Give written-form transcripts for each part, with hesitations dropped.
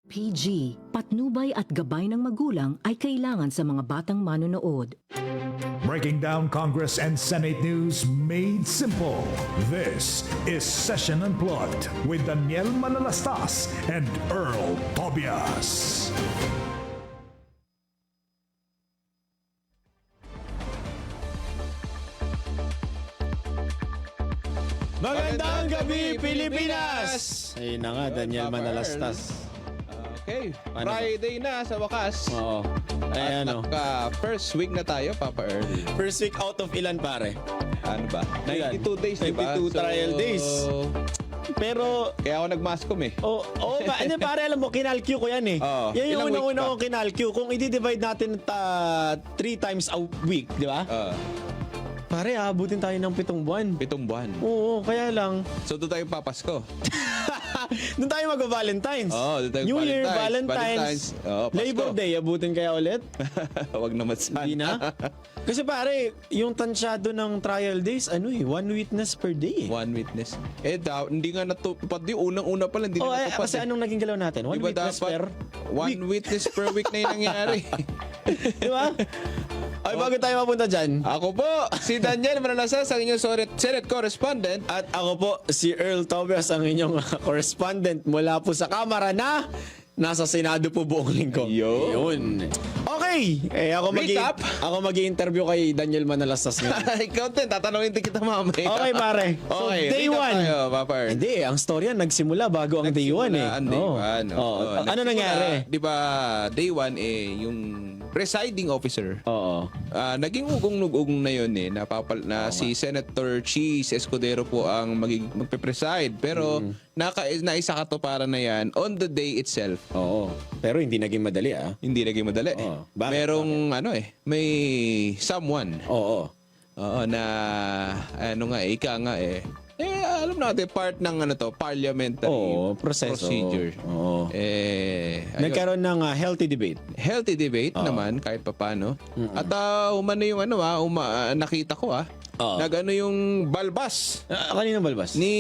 PG, patnubay at gabay ng magulang ay kailangan sa mga batang manonood. Breaking down Congress and Senate news made simple. This is Session Unplugged with Daniel Manalastas and Earl Tobias. Magandang gabi, Pilipinas! Ayun na nga, Daniel Manalastas. Okay, Paano ba? Friday na sa wakas. Oo. Ay, At ano? first week na tayo, Papa Earl. First week out of ilan, pare? Ano ba? Ilan? 92 days, di ba? 92 trial days. Pero, Kaya ako nagmaskom eh. ano pare, alam mo, kinalkyu ko yan eh. Oo. Yan yung Ilang weeks unang-una ba? kong kinalkyu. Kung i-divide natin 3 times a week, di ba? Pare, abutin tayo ng 7 buwan. 7 buwan. Oo, kaya lang. So doon tayo papasko. Doon tayo mag-Valentine's. Oo, doon tayo New Year, Valentine's. Valentine's. Oo, Pasko. Labor Day, abutin kaya ulit? Wag naman sana. Hindi na? Kasi pare, yung tansyado ng trial days, 1 witness per day. One witness. Hindi nga natupad. Unang-una pa lang, hindi na natupad. Kasi anong naging galaw natin? 1 Diba witness dapat per one week. witness per week na yung nangyari. Di ba? Ay, bago tayo mapunta dyan. Ako po, si Daniel Manalastas, ang inyong Senate Correspondent. At ako po, si Earl Tobias, ang inyong correspondent mula po sa Kamara na nasa Senado po buong linggo. Yun. Okay. Ako Recap. mag-i-interview kay Daniel Manalastas ngayon. Ikaw din, tatanungin din kita mamaya. Okay, pare. So, Okay, day recap 1. tayo, Papa Earl. Hindi, ang storya nagsimula bago ang day 1 eh. Ang day Oo. one, Oo. oo. Ano Nagsimula, nangyari? Di ba, day 1 yung presiding officer. Oo. Naging ugong-ugong na yun na si Senator Cheese Escudero po ang magpe-preside. Pero naisakatuparan na yan on the day itself. Oo. Pero hindi naging madali Hindi naging madali. Oo. Bakit? Merong may someone Oo. na ika nga alam natin part ng parliamentary proseso. procedure. Oo. Ayun. Nagkaroon ng healthy debate. Healthy debate naman kahit papaano. At umano yung nakita ko Oo. nagano yung balbas Kanino balbas? ni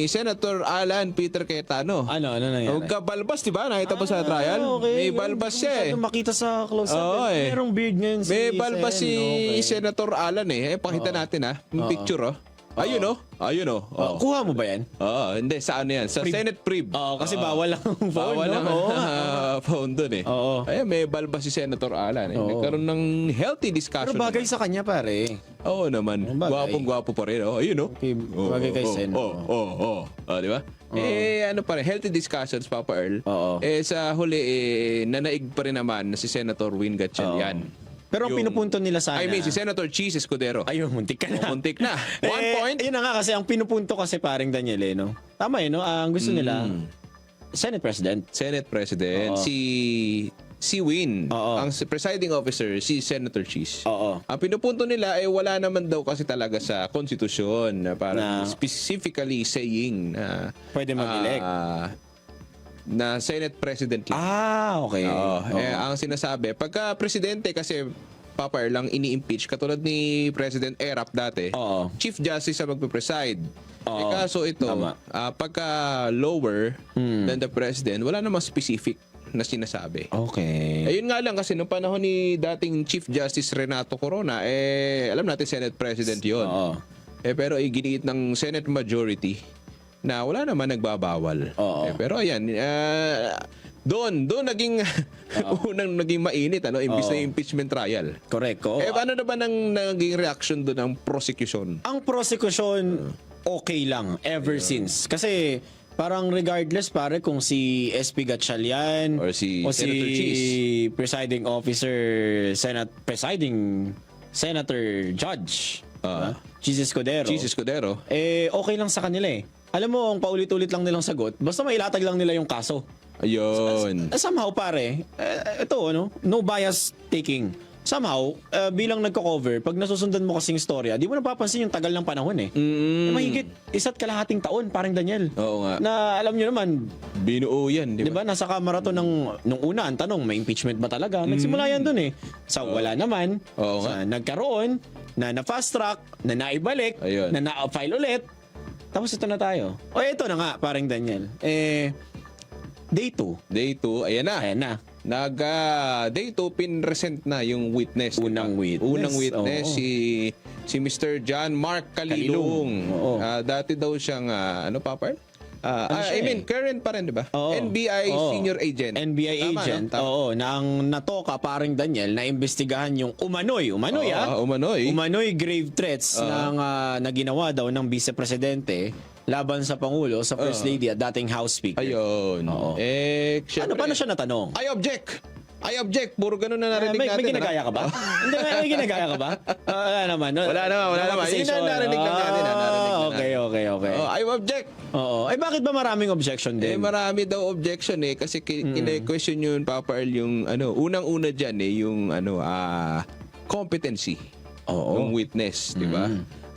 Senator Alan Peter Cayetano. Ano nangyari? Huwag ka balbas, di ba? Nakita mo sa trial? Okay. May balbas siya Masyado makita sa close-up. Oo, Merong beard ngayon si May balbas Sen. si Okay. Senator Alan pakita natin yung picture Ayun Kuha mo ba yan? Hindi, sa ano yan? Sa Senate Prib. Oo, kasi bawal ang phone. Bawal no? ang Oo. phone dun Oo. Ayun, may balbas si Senator Alan. Oo. Nagkaroon ng healthy discussion. Pero bagay sa kanya, pare. Oo naman. Bagay. Gwapong-gwapo pa rin. Ayun Okay, bagay kay Sen. Di ba? Ano pa rin, healthy discussions, Papa Earl. Oo. Sa huli, nanaig pa rin naman na si Senator Win Gatchalian. Pero ang pinupunto nila sana... I mean, si Senator Cheese Escudero. Ayun, muntik ka na. Muntik na. 1 point. Yun na nga kasi ang pinupunto kasi paring Daniel no? Tama no? Ang gusto nila, Senate President. Senate President. Oo. Si Win. Oo. Ang presiding officer, si Senator Cheese. Oo. Ang pinupunto nila wala naman daw kasi talaga sa konstitusyon na parang Na- specifically saying na Pwede mag-elect. na Senate President lang. Okay. Oo. Oo. Ang sinasabi, pagka presidente kasi Papa Earl, lang ini-impeach katulad ni President Erap dati. Oo. Chief Justice ang magpe-preside. Oo. Kaso ito, Tama. pagka lower than the President, wala namang specific na sinasabi. Okay. Ayun nga lang kasi nung panahon ni dating Chief Justice Renato Corona, alam natin Senate President yon. Oo. Pero giniit ng Senate majority na wala naman nagbabawal. Oo. Pero ayan, doon naging unang naging mainit imbis na impeachment trial. Correct. Oo. Paano na ba naging reaction doon ng prosecution? Ang prosecution, okay lang ever since. Kasi parang regardless pare kung si SP Gatchalian Or si Senator Cheese. presiding officer, presiding senator judge, Cheese Escudero. Cheese Escudero. Okay lang sa kanila Alam mo, ang paulit-ulit lang nilang sagot, basta mailatag lang nila yung kaso. Ayun. Somehow pare, ito no bias taking. Somehow, bilang nagko-cover, pag nasusundan mo kasing istorya, di mo napapansin yung tagal ng panahon Mahigit 1.5 taon, parang Daniel. Oo nga. Na alam nyo naman, Binuo yan, di di ba? ba, nasa kamara to nung una, ang tanong, may impeachment ba talaga? Nagsimula yan dun wala naman. Oo nga. Nagkaroon, na fast track, na naibalik, Ayun. na na-file ulit. Tapos ito na tayo. Ito na nga, parang Daniel. Day 2. Day 2, ayan na. Ayan na. Day 2, pinresent na yung witness. Unang witness. Unang witness, Oo. si Mr. John Mark Calilung. Oo. Dati daw siyang, ano pa, Parl? siya I mean, current pa rin, di ba? Oo. NBI Oo. senior agent. NBI Tama, agent. no? Tama. Oo, na ang natoka paring Daniel na imbestigahan yung umano'y Umano'y. grave threats na ginawa daw ng Vice Presidente laban sa Pangulo, sa First Lady at dating House Speaker. Ayun. Oo. Syempre, Paano siya natanong? I object. Puro ganun na narinig may natin. ginagaya ka ba? Hindi, may ginagaya ka ba? Wala naman. Wala naman. Yun ang narinig lang natin. Okay. I object. Oo. Ay, bakit ba maraming objection din? Marami daw objection kasi kine-question yun, Papa Earl, yung unang-una dyan yung competency ng witness, di ba?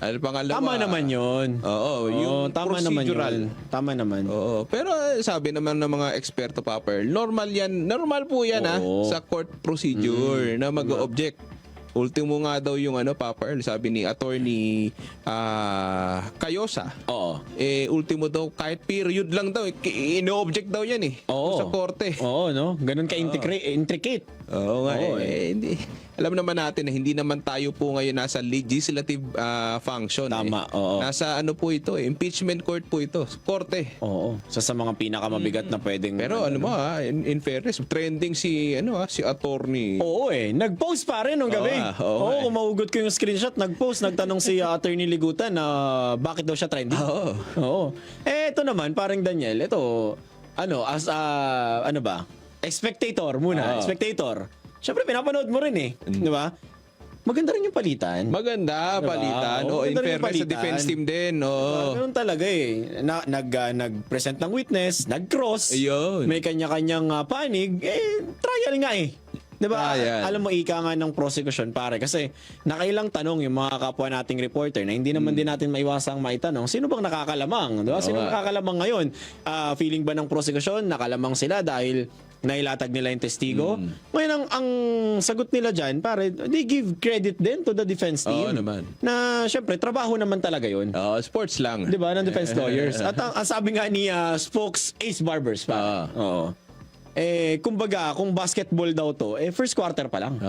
Pangalawa, Tama naman yun. yung tama procedural. naman yun. Tama naman. Oo. Pero sabi naman ng mga eksperto, Papa Earl, normal po yan sa court procedure na mag-object. Ultimo nga daw yung Papa Earl, sabi ni Attorney Cayosa. Oo. Ultimo daw, kahit period lang daw, ino-object daw yan Oo. sa korte. Oo, no? Ganun ka-intricate. Oo nga Oo, hindi. Alam naman natin na hindi naman tayo po ngayon nasa legislative function. Tama, oo. Nasa po ito, impeachment court po ito, korte. Oo. Sa mga pinakamabigat na pwedeng... Pero in fairness, trending si attorney. Oo nag-post pa rin nung gabi. Oo, Kung mahugot ko yung screenshot, nag-post, nagtanong si Attorney Ligutan na bakit daw siya trending. Oo. Ito naman, parang Daniel, spectator muna. Spectator. Siyempre, pinapanood mo rin di ba? Maganda rin yung palitan. Maganda, Diba? palitan. Oo, In maganda rin yung fairness sa palitan. defense team din. Ganun talaga nag-present ng witness, nag-cross, Ayun. may kanya-kanyang panig, trial nga Di ba? Trial. Alam mo, ika nga ng prosecution, pare. Kasi nakailang tanong yung mga kapwa nating reporter na hindi naman din natin maiwasang maitanong, sino bang nakakalamang? Di ba? Sino nakakalamang ngayon? Feeling ba ng prosecution, nakalamang sila dahil nailatag nila yung testigo? Ngayon, ang sagot nila dyan, pare, they give credit din to the defense team. Oo naman. Na, syempre, trabaho naman talaga yun. Sports lang. Di ba? Ng defense lawyers. At ang sabi nga ni Spokes Ace Barbers pa. Oo. Kumbaga, kung basketball daw to, first quarter pa lang.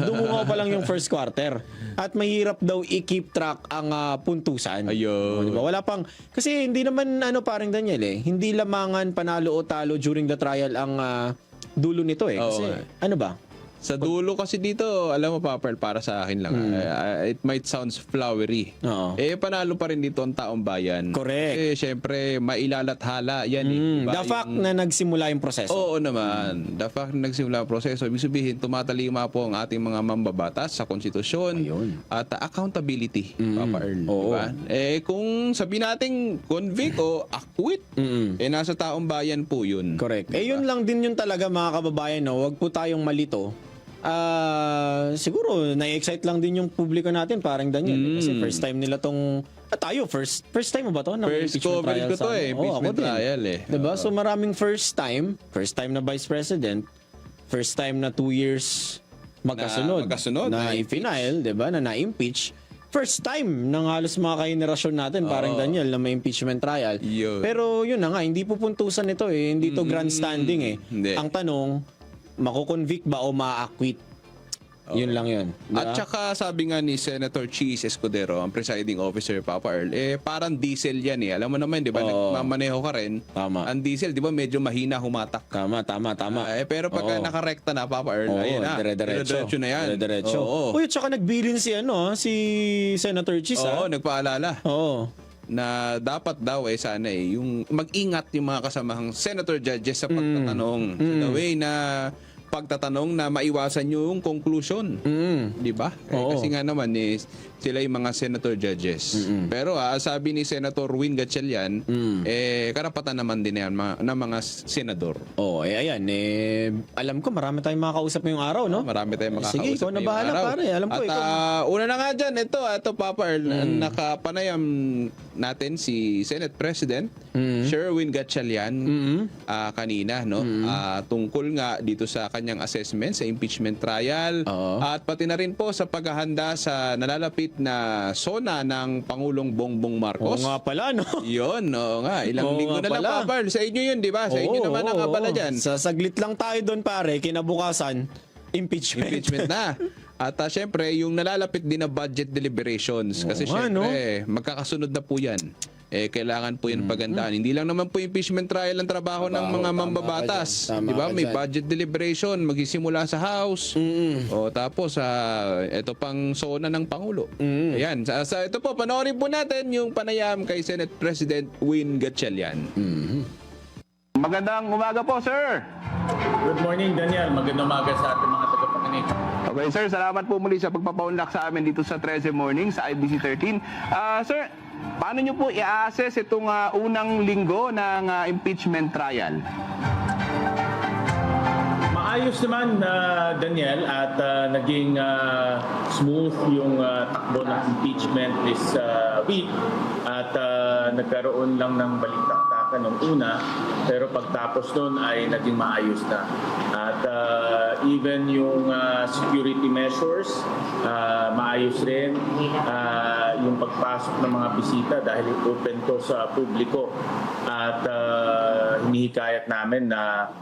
Dumungaw pa lang yung first quarter. At mahirap daw i-keep track ang puntusan. Ayun. Diba? Wala pang, kasi hindi naman, parang Daniel hindi lamangan, panalo o talo during the trial ang dulo nito Kasi, ano ba? Sa dulo kasi dito, alam mo, Papa Earl, para sa akin lang, it might sounds flowery. Oo. Panalo pa rin dito ang taong bayan. Correct. Syempre, mailalathala yan. Diba? The fact na nagsimula yung proseso. Oo naman. The fact na nagsimula ang proseso, ibig sabihin, tumatalima po ang ating mga mambabatas sa konstitusyon Ayun. at accountability, Papa Earl. Oo. Diba? Kung sabihin natin convict o acquit, nasa taong bayan po yun. Correct. Yun lang din yun talaga, mga kababayan. Huwag po tayong malito. Siguro na-excite lang din yung publiko natin, parang Daniel. Kasi first time nila tong tayo first time mo ba to? First coverage ko to impeachment trial Diba? So maraming first time na Vice President, first time na 2 years magkasunod na i-final, diba? Na na-impeach. First time ng halos mga kahenerasyon natin, parang Daniel, na may impeachment trial. Yun. Pero yun na nga, hindi pupuntusan ito hindi to grandstanding Hindi. Ang tanong, makukonvict ba o ma-acquit? Yun lang yun. At saka sabi nga ni Senator Cheese Escudero, ang presiding officer, Papa Earl, parang diesel yan Alam mo naman, di ba, nagmamaneho ka rin. Tama. Ang diesel, di ba, medyo mahina humatak. Tama. Pero pagka nakarekta na, Papa Earl, ayan na. Dire-diretso na yan. Dire-diretso. Oo. Uy, at saka nagbilin si Senator Cheese, nagpaalala. Oo. Na dapat daw sana yung mag-ingat yung mga kasamahang senator judges sa pagtatanong. The way na pagtatanong na maiwasan yung conclusion. Di ba? Kasi nga naman sila yung mga senator judges. Pero sabi ni Senator Win Gatchalian, karapatan naman din yan ng mga senador. Ayan. Alam ko, marami tayong makakausap ngayong araw, no? Marami tayong makakausap. Sige, ikaw na ngayong bahala, araw. pare. Alam ko, At una na nga dyan, ito Papa Earl, nakapanayam natin si Senate President Sherwin Gatchalian kanina, no? Tungkol nga dito sa kanyang assessment sa impeachment trial Oo. at pati na rin po sa paghahanda sa nalalapit na SONA ng Pangulong Bongbong Oo Marcos. nga pala, no? Yun, oo nga. Ilang Oo linggo nga na lang pala. pa, Parl. Sa inyo yun, di ba? Sa inyo Oo, naman ang oo, abala oo. dyan. Sa saglit lang tayo doon, pare, kinabukasan, impeachment. Impeachment na. At syempre, yung nalalapit din na budget deliberations. Kasi Oo nga, syempre, magkakasunod na po yan. Kailangan po yun pagandaan. Hindi lang naman po impeachment trial ang trabaho ng mga tama mambabatas. ka dyan. Tama Di ba? ka May dyan. budget deliberation, magsisimula sa House. O tapos, ito pang SONA ng Pangulo. Ayan. Ito po, panoorin po natin yung panayam kay Senate President Win Gatchalian. Magandang umaga po, sir. Good morning, Daniel. Magandang umaga sa ating mga tagapakinig. Okay, sir. Salamat po muli sa pagpapaunlak sa amin dito sa 13 Morning sa IBC 13. Sir, paano nyo po i-assess itong unang linggo ng impeachment trial? Maayos naman, Daniel, at naging smooth yung takbo ng impeachment this week. At nagkaroon lang ng balitaktakan nung una, pero pagtapos nun ay naging maayos na. At even yung security measures, maayos rin. Yung pagpasok ng mga bisita dahil open to sa publiko. At hinihikayat namin na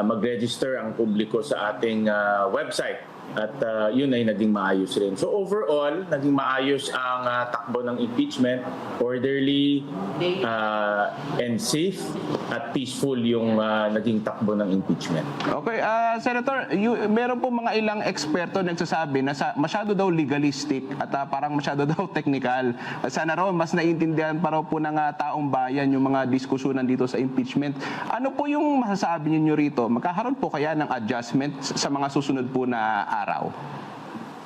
mag-register ang publiko sa ating website. At yun ay naging maayos rin. So overall, naging maayos ang takbo ng impeachment, orderly and safe at peaceful yung naging takbo ng impeachment. Okay, Senator, meron po mga ilang eksperto nagsasabi na masyado daw legalistic at parang masyado daw technical. Sana raw mas naiintindihan pa raw po ng taong bayan yung mga diskusyonan dito sa impeachment. Ano po yung masasabi niyo rito? Magkakaroon po kaya ng adjustment sa mga susunod po na araw?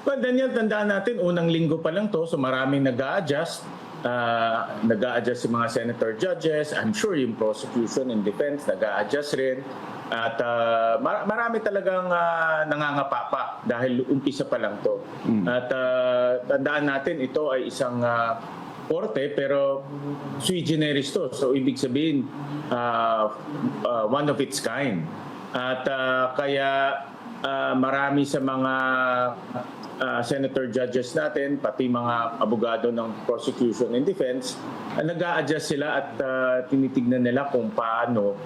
Well, Daniel, tandaan natin, unang linggo pa lang to, so maraming nag-a-adjust. Nag-a-adjust yung mga senator judges. I'm sure yung prosecution and defense nag-a-adjust rin. At marami talagang nangangapa pa dahil umpisa pa lang to. At tandaan natin, ito ay isang korte pero sui generis to. So ibig sabihin, one of its kind. At kaya marami sa mga senator judges natin, pati mga abogado ng prosecution and defense, nag-a-adjust sila at tinitignan nila kung paano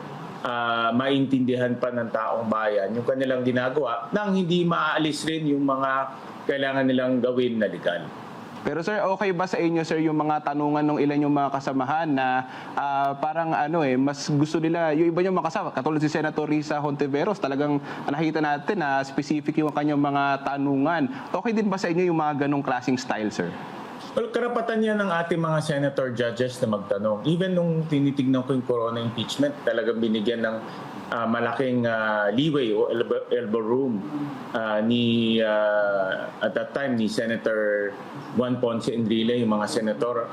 maintindihan pa ng taong bayan yung kanilang ginagawa nang hindi maaalis rin yung mga kailangan nilang gawin na legal. Pero sir, okay ba sa inyo sir yung mga tanungan ng ilan yung mga kasamahan na parang mas gusto nila, yung iba yung makasama, katulad si Senator Risa Hontiveros, talagang nakita natin na specific yung kanyang mga tanungan. Okay din ba sa inyo yung mga ganong klaseng style, sir? Well, karapatan yan ng ating mga senator judges na magtanong. Even nung tinitignan ko yung corona impeachment, talagang binigyan ng malaking leeway o elbow room at that time ni Senator Juan Ponce Enrile, yung mga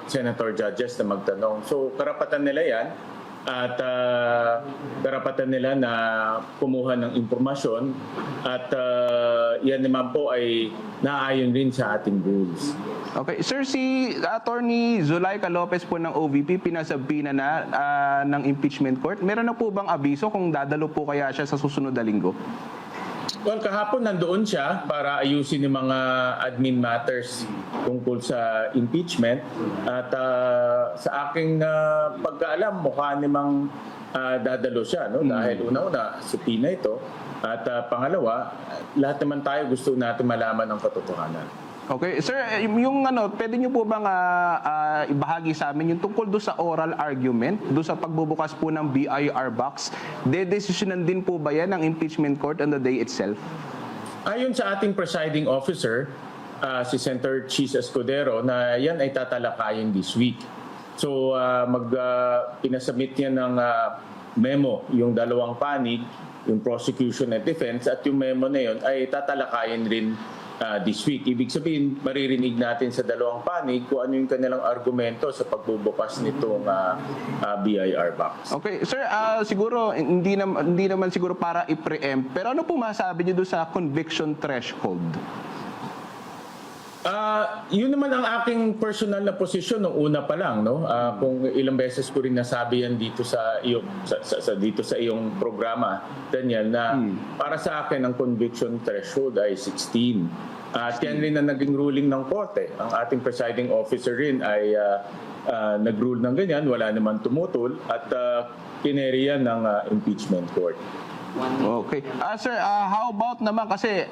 senator judges na magtanong. So karapatan nila yan at karapatan nila na kumuha ng impormasyon at yan naman po ay naayon rin sa ating rules. Okay. Sir, si Attorney Zulaika Lopez po ng OVP, pinasabina na ng impeachment court. Meron na po bang abiso kung dadalo po kaya siya sa susunod na linggo? Well, kahapon nandoon siya para ayusin yung mga admin matters tungkol sa impeachment. At sa aking pagkaalam, mukha namang dadalo siya. No? Dahil una-una, subpoena ito. At pangalawa, lahat naman tayo gusto natin malaman ang katotohanan. Okay. Sir, yung pwede niyo po bang ibahagi sa amin yung tungkol doon sa oral argument, doon sa pagbubukas po ng BIR box, de-decisionan din po ba yan ng impeachment court on the day itself? Ayon sa ating presiding officer, si Senator Chis Escudero, na yan ay tatalakayin this week. So, pinasubmit niya ng memo, yung dalawang panig, yung prosecution at defense, at yung memo na yun ay tatalakayin rin this week. Ibig sabihin, maririnig natin sa dalawang panig kung ano yung kanilang argumento sa pagbubukas nitong BIR box. Okay. Sir, siguro, hindi naman siguro para i-preempt, pero ano po masabi niyo doon sa conviction threshold? Yun naman ang aking personal na posisyon nung una pa lang, no. Kung ilang beses ko rin nasabi yan dito sa iyong dito sa iyong programa, Daniel, na para sa akin ang conviction threshold ay 16. At yan rin ang naging ruling ng korte. Ang ating presiding officer rin ay nag-rule ng ganyan, wala naman tumutol at kineri yan ng impeachment court. Okay. Sir, how about naman kasi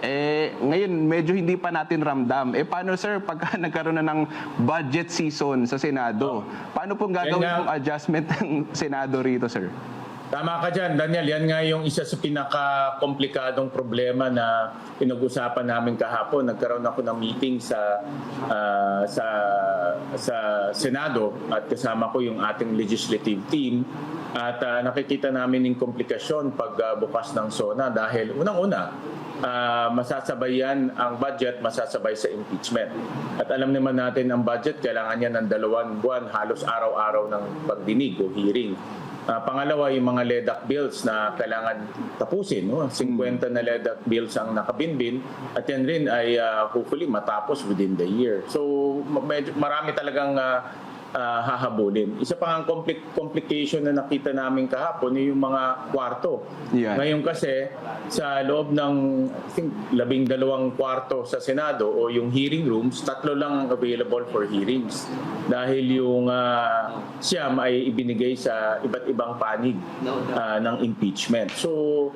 ngayon medyo hindi pa natin ramdam. Paano sir pagka nagkaroon na ng budget season sa Senado? Paano pong gagawin Yan nga. yung adjustment ng Senado rito, sir? Tama ka dyan, Daniel. Yan nga yung isa sa pinaka-komplikadong problema na pinag-usapan namin kahapon. Nagkaroon ako ng meeting sa Senado at kasama ko yung ating legislative team. At nakikita namin yung komplikasyon pag bukas ng SONA dahil unang-una, masasabay yan ang budget, masasabay sa impeachment. At alam naman natin ang budget, kailangan niya ng 2 buwan, halos araw-araw ng pagdinig o hearing. Pangalawa, yung mga LEDAC bills na kailangan tapusin. No? 50 na LEDAC bills ang nakabinbin at yan rin ay hopefully matapos within the year. So marami talagang hahabulin. Isa pang complication na nakita namin kahapon ay yung mga kwarto. Yeah. Ngayon kasi sa loob ng I think 12 kwarto sa Senado o yung hearing rooms, 3 lang available for hearings. Dahil yung siyam ay ibinigay sa iba't ibang panig ng impeachment. So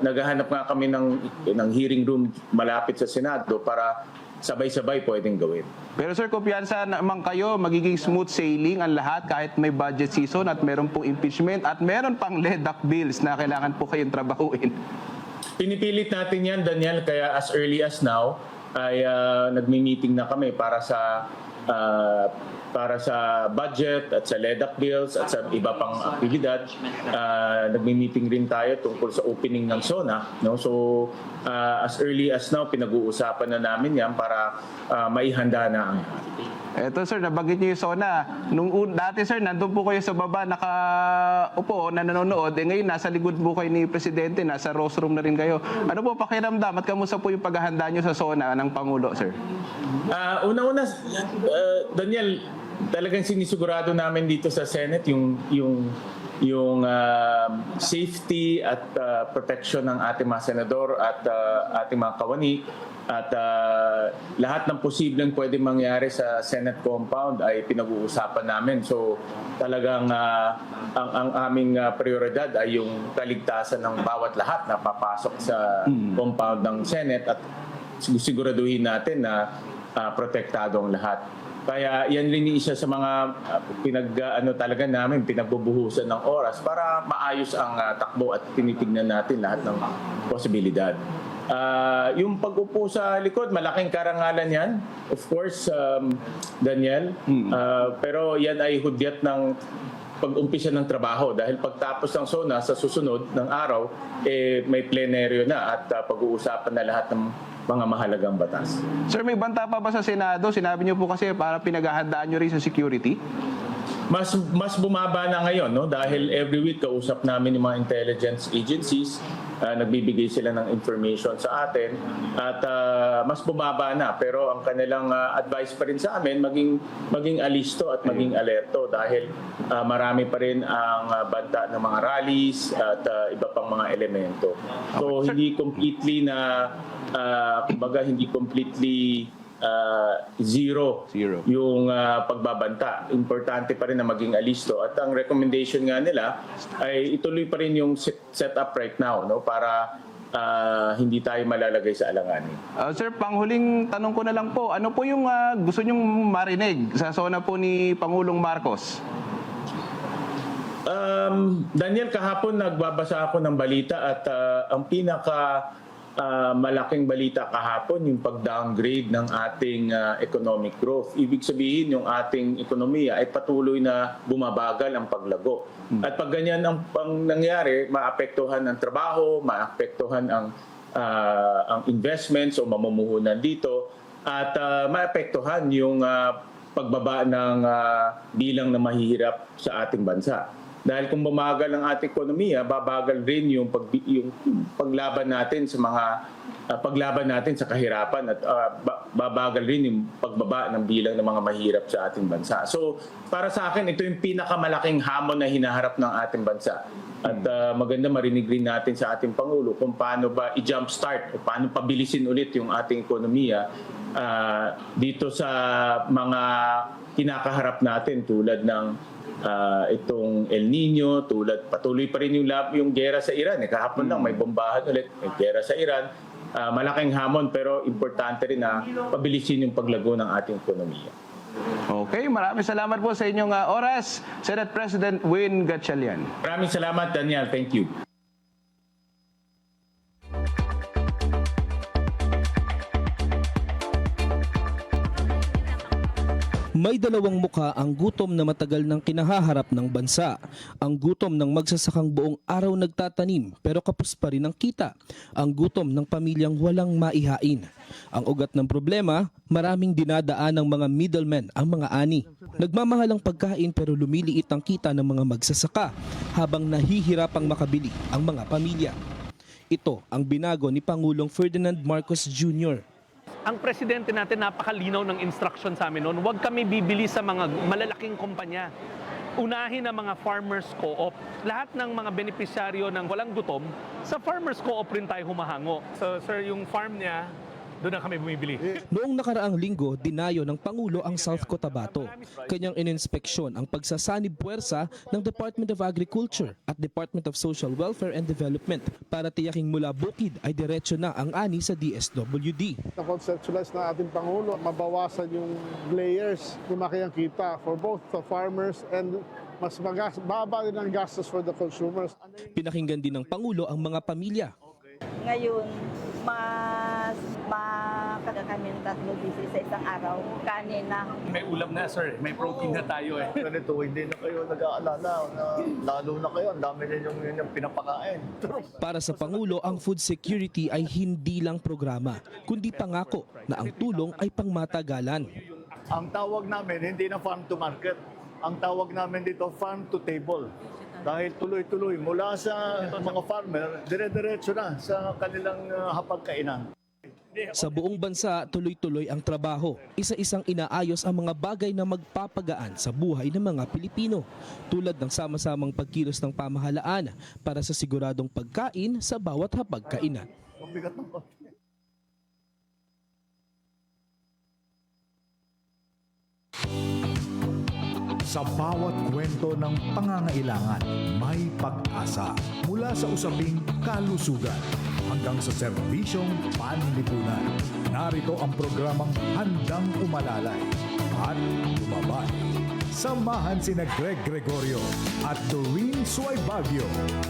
naghahanap nga kami ng hearing room malapit sa Senado para sabay-sabay pwedeng gawin. Pero sir, kumpiyansa naman kayo, magiging smooth sailing ang lahat kahit may budget season at meron pong impeachment at meron pang LEDAC bills na kailangan po kayong trabahuin. Pinipilit natin yan, Daniel, kaya as early as now ay nagmi-meeting na kami para sa budget at sa LEDAC bills at sa iba pang aktibidad. Nagmi-meeting rin tayo tungkol sa opening ng SONA. No? So as early as now, pinag-uusapan na namin yan para maihanda na ang Eto sir, nabanggit niyo yung SONA. Dati sir, nandun po kayo sa baba, nakaupo, na nanonood. Ngayon, nasa likod po kayo ni Presidente, nasa rostrum na rin kayo. Ano po pakiramdam at kamusta po yung paghahanda niyo sa SONA ng Pangulo, sir? Una-una, Daniel, talagang sinisigurado namin dito sa Senate yung safety at protection ng ating mga senador at ating mga kawani at lahat ng posibleng pwede mangyari sa Senate compound ay pinag-uusapan namin. So talagang ang aming prioridad ay yung kaligtasan ng bawat lahat na papasok sa compound ng Senate at siguraduhin natin na protektado ang lahat. Kaya yan rin isa sa mga talaga namin pinagbubuhusan ng oras para maayos ang takbo at tinitignan natin lahat ng posibilidad. Yung pag-upo sa likod, malaking karangalan yan. Of course, Daniel. Pero yan ay hudyat ng pag-umpisa ng trabaho dahil pagtapos ng SONA sa susunod ng araw, may plenaryo na at pag-uusapan na lahat ng mga mahalagang batas. Sir, may banta pa ba sa Senado? Sinabi niyo po kasi para pinaghahandaan niyo rin sa security. Mas bumaba na ngayon, no? Dahil every week kausap namin yung mga intelligence agencies, nagbibigay sila ng information sa atin at mas bumaba na, pero ang kanilang advice pa rin sa amin maging alisto at maging alerto dahil marami pa rin ang banta ng mga rallies at iba pang mga elemento. So hindi completely zero yung pagbabanta. Importante pa rin na maging alisto. At ang recommendation nga nila ay ituloy pa rin yung setup right now, no, para hindi tayo malalagay sa alanganin. Sir, panghuling tanong ko na lang po, ano po yung gusto nyong marinig sa SONA po ni Pangulong Marcos? Daniel, kahapon nagbabasa ako ng balita at ang malaking balita kahapon yung pag-downgrade ng ating economic growth. Ibig sabihin yung ating ekonomiya ay patuloy na bumabagal ang paglago. At pag ganyan ang nangyari, maapektuhan ang trabaho, maapektuhan ang investments o mamumuhunan dito at maapektuhan yung pagbaba ng bilang na mahihirap sa ating bansa. Dahil kung bumagal ang ating ekonomiya, babagal rin yung paglaban natin sa paglaban natin sa kahirapan at babagal rin yung pagbaba ng bilang ng mga mahirap sa ating bansa. So, para sa akin, ito yung pinakamalaking hamon na hinaharap ng ating bansa. At maganda marinig rin natin sa ating Pangulo kung paano ba i-jumpstart o paano pabilisin ulit yung ating ekonomiya dito sa mga kinakaharap natin tulad ng itong El Nino, patuloy pa rin yung gera sa Iran. Kahapon lang may bombahan ulit, may gera sa Iran. Malaking hamon pero importante rin na pabilisin yung paglago ng ating ekonomiya. Okay, maraming salamat po sa inyong oras, Senate President Win Gatchalian. Maraming salamat, Daniel. Thank you. May dalawang mukha ang gutom na matagal nang kinahaharap ng bansa. Ang gutom ng magsasakang buong araw nagtatanim pero kapos pa rin ang kita. Ang gutom ng pamilyang walang maihain. Ang ugat ng problema, maraming dinadaan ng mga middlemen ang mga ani. Nagmamahal ang pagkain pero lumiliit ang kita ng mga magsasaka habang nahihirapang makabili ang mga pamilya. Ito ang binago ni Pangulong Ferdinand Marcos Jr. Ang presidente natin napakalinaw ng instruction sa amin noon, huwag kami bibili sa mga malalaking kumpanya. Unahin ang mga farmers co-op. Lahat ng mga benepisyaryo ng walang gutom, sa farmers co-op rin tayo humahango. So sir, yung farm niya, doon na kami bumibili. Noong nakaraang linggo, dinayo ng Pangulo ang South Cotabato. Kanyang ininspeksyon ang pagsasanib puwersa ng Department of Agriculture at Department of Social Welfare and Development para tiyaking mula bukid ay diretso na ang ani sa DSWD. Na-conceptualize na ating Pangulo, mabawasan yung layers, lumaki ang kita for both the farmers and mas baba din ang gastos for the consumers. Pinakinggan din ng Pangulo ang mga pamilya. Ngayon, mas makaka kami ng 3 beses sa isang araw. Kanin na. May ulam na sir, may protein na tayo eh. Ganito, hindi na kayo nag-aalala na lalo na kayo, ang dami ninyong pinapakain. Para sa Pangulo, ang food security ay hindi lang programa, kundi pangako na ang tulong ay pangmatagalan. Ang tawag namin, hindi na farm to market. Ang tawag namin dito, farm to table. Dahil tuloy-tuloy, mula sa mga farmer, dire-diretso na sa kanilang hapagkainan. Sa buong bansa, tuloy-tuloy ang trabaho. Isa-isang inaayos ang mga bagay na magpapagaan sa buhay ng mga Pilipino, tulad ng sama-samang pagkilos ng pamahalaan para sa siguradong pagkain sa bawat hapagkainan. Mabigat ng konti. Sa bawat kwento ng pangangailangan, may pag-asa. Mula sa usaping kalusugan hanggang sa serbisyong panlipunan. Narito ang programang Handang Umalalay at Lumabay. Samahan sina Greg Gregorio at Doreen Suaybagyo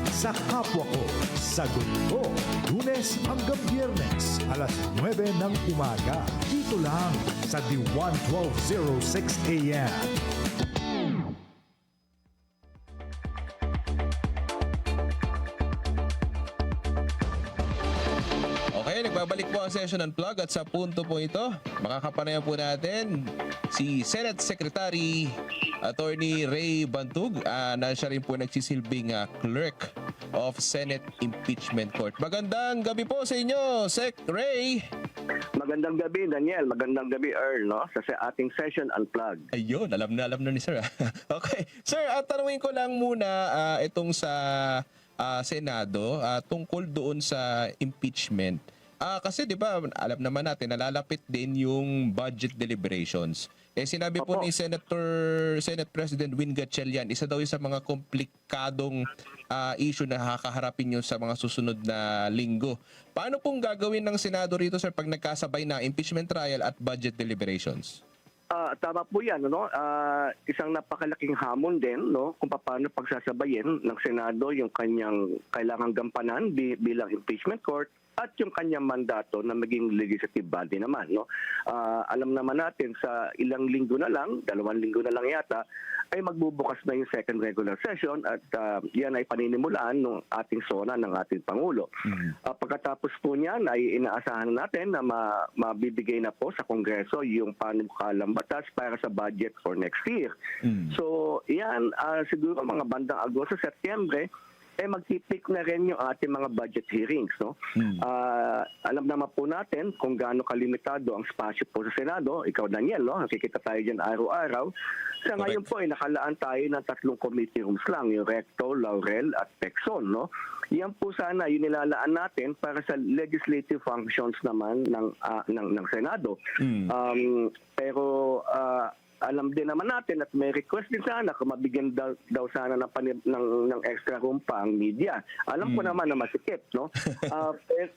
sa Kapwa Ko, Sagot Ko, Lunes hanggang Biyernes, alas 9 ng umaga. Dito lang sa D1 1206 AM. Okay, nagbabalik po ang Session Unplug at sa punto po ito, makakapanayan po natin si Senate Secretary Attorney Ray Bantug na siya rin po nagsisilbing Clerk of Senate Impeachment Court. Magandang gabi po sa inyo, Sec. Ray! Magandang gabi, Daniel. Magandang gabi, Earl, no? Sa ating Session Unplugged. Ayun, alam na ni Sir. Okay. Sir, tanungin ko lang muna itong sa Senado tungkol doon sa impeachment. Kasi 'di ba, alam naman natin nalalapit din yung budget deliberations. Sinabi po ni Senate President Win Gatchalian, isa daw 'yung sa mga komplikadong issue na kakaharapin yun sa mga susunod na linggo. Paano pong gagawin ng Senado rito, sir, pag nagkasabay na impeachment trial at budget deliberations? Tama po yan, no? Isang napakalaking hamon din, no? Kung paano pagsasabayin ng Senado yung kanyang kailangang gampanan bilang impeachment court at yung kanyang mandato na maging legislative body naman. No? Alam naman natin sa ilang linggo na lang, 2 linggo na lang yata, ay magbubukas na yung second regular session at yan ay paninimulaan ng ating SONA ng ating Pangulo. Pagkatapos po niyan ay inaasahan natin na mabibigay na po sa Kongreso yung panukalang batas para sa budget for next year. So yan, siguro mga bandang Agosto, Setyembre, magtipik na rin yung ating mga budget hearings. No? Alam naman po natin kung gaano kalimitado ang spasyo po sa Senado. Ikaw, Daniel, no? Nakikita tayo dyan araw-araw. Sa ngayon po, nakalaan tayo ng 3 committee rooms lang, yung Recto, Laurel at Texon. No? Yan po sana yung nilalaan natin para sa legislative functions naman ng Senado. Pero alam din naman natin at may request din sana kung mabigyan daw sana ng extra room pa ang media. Alam ko naman na masikip, no?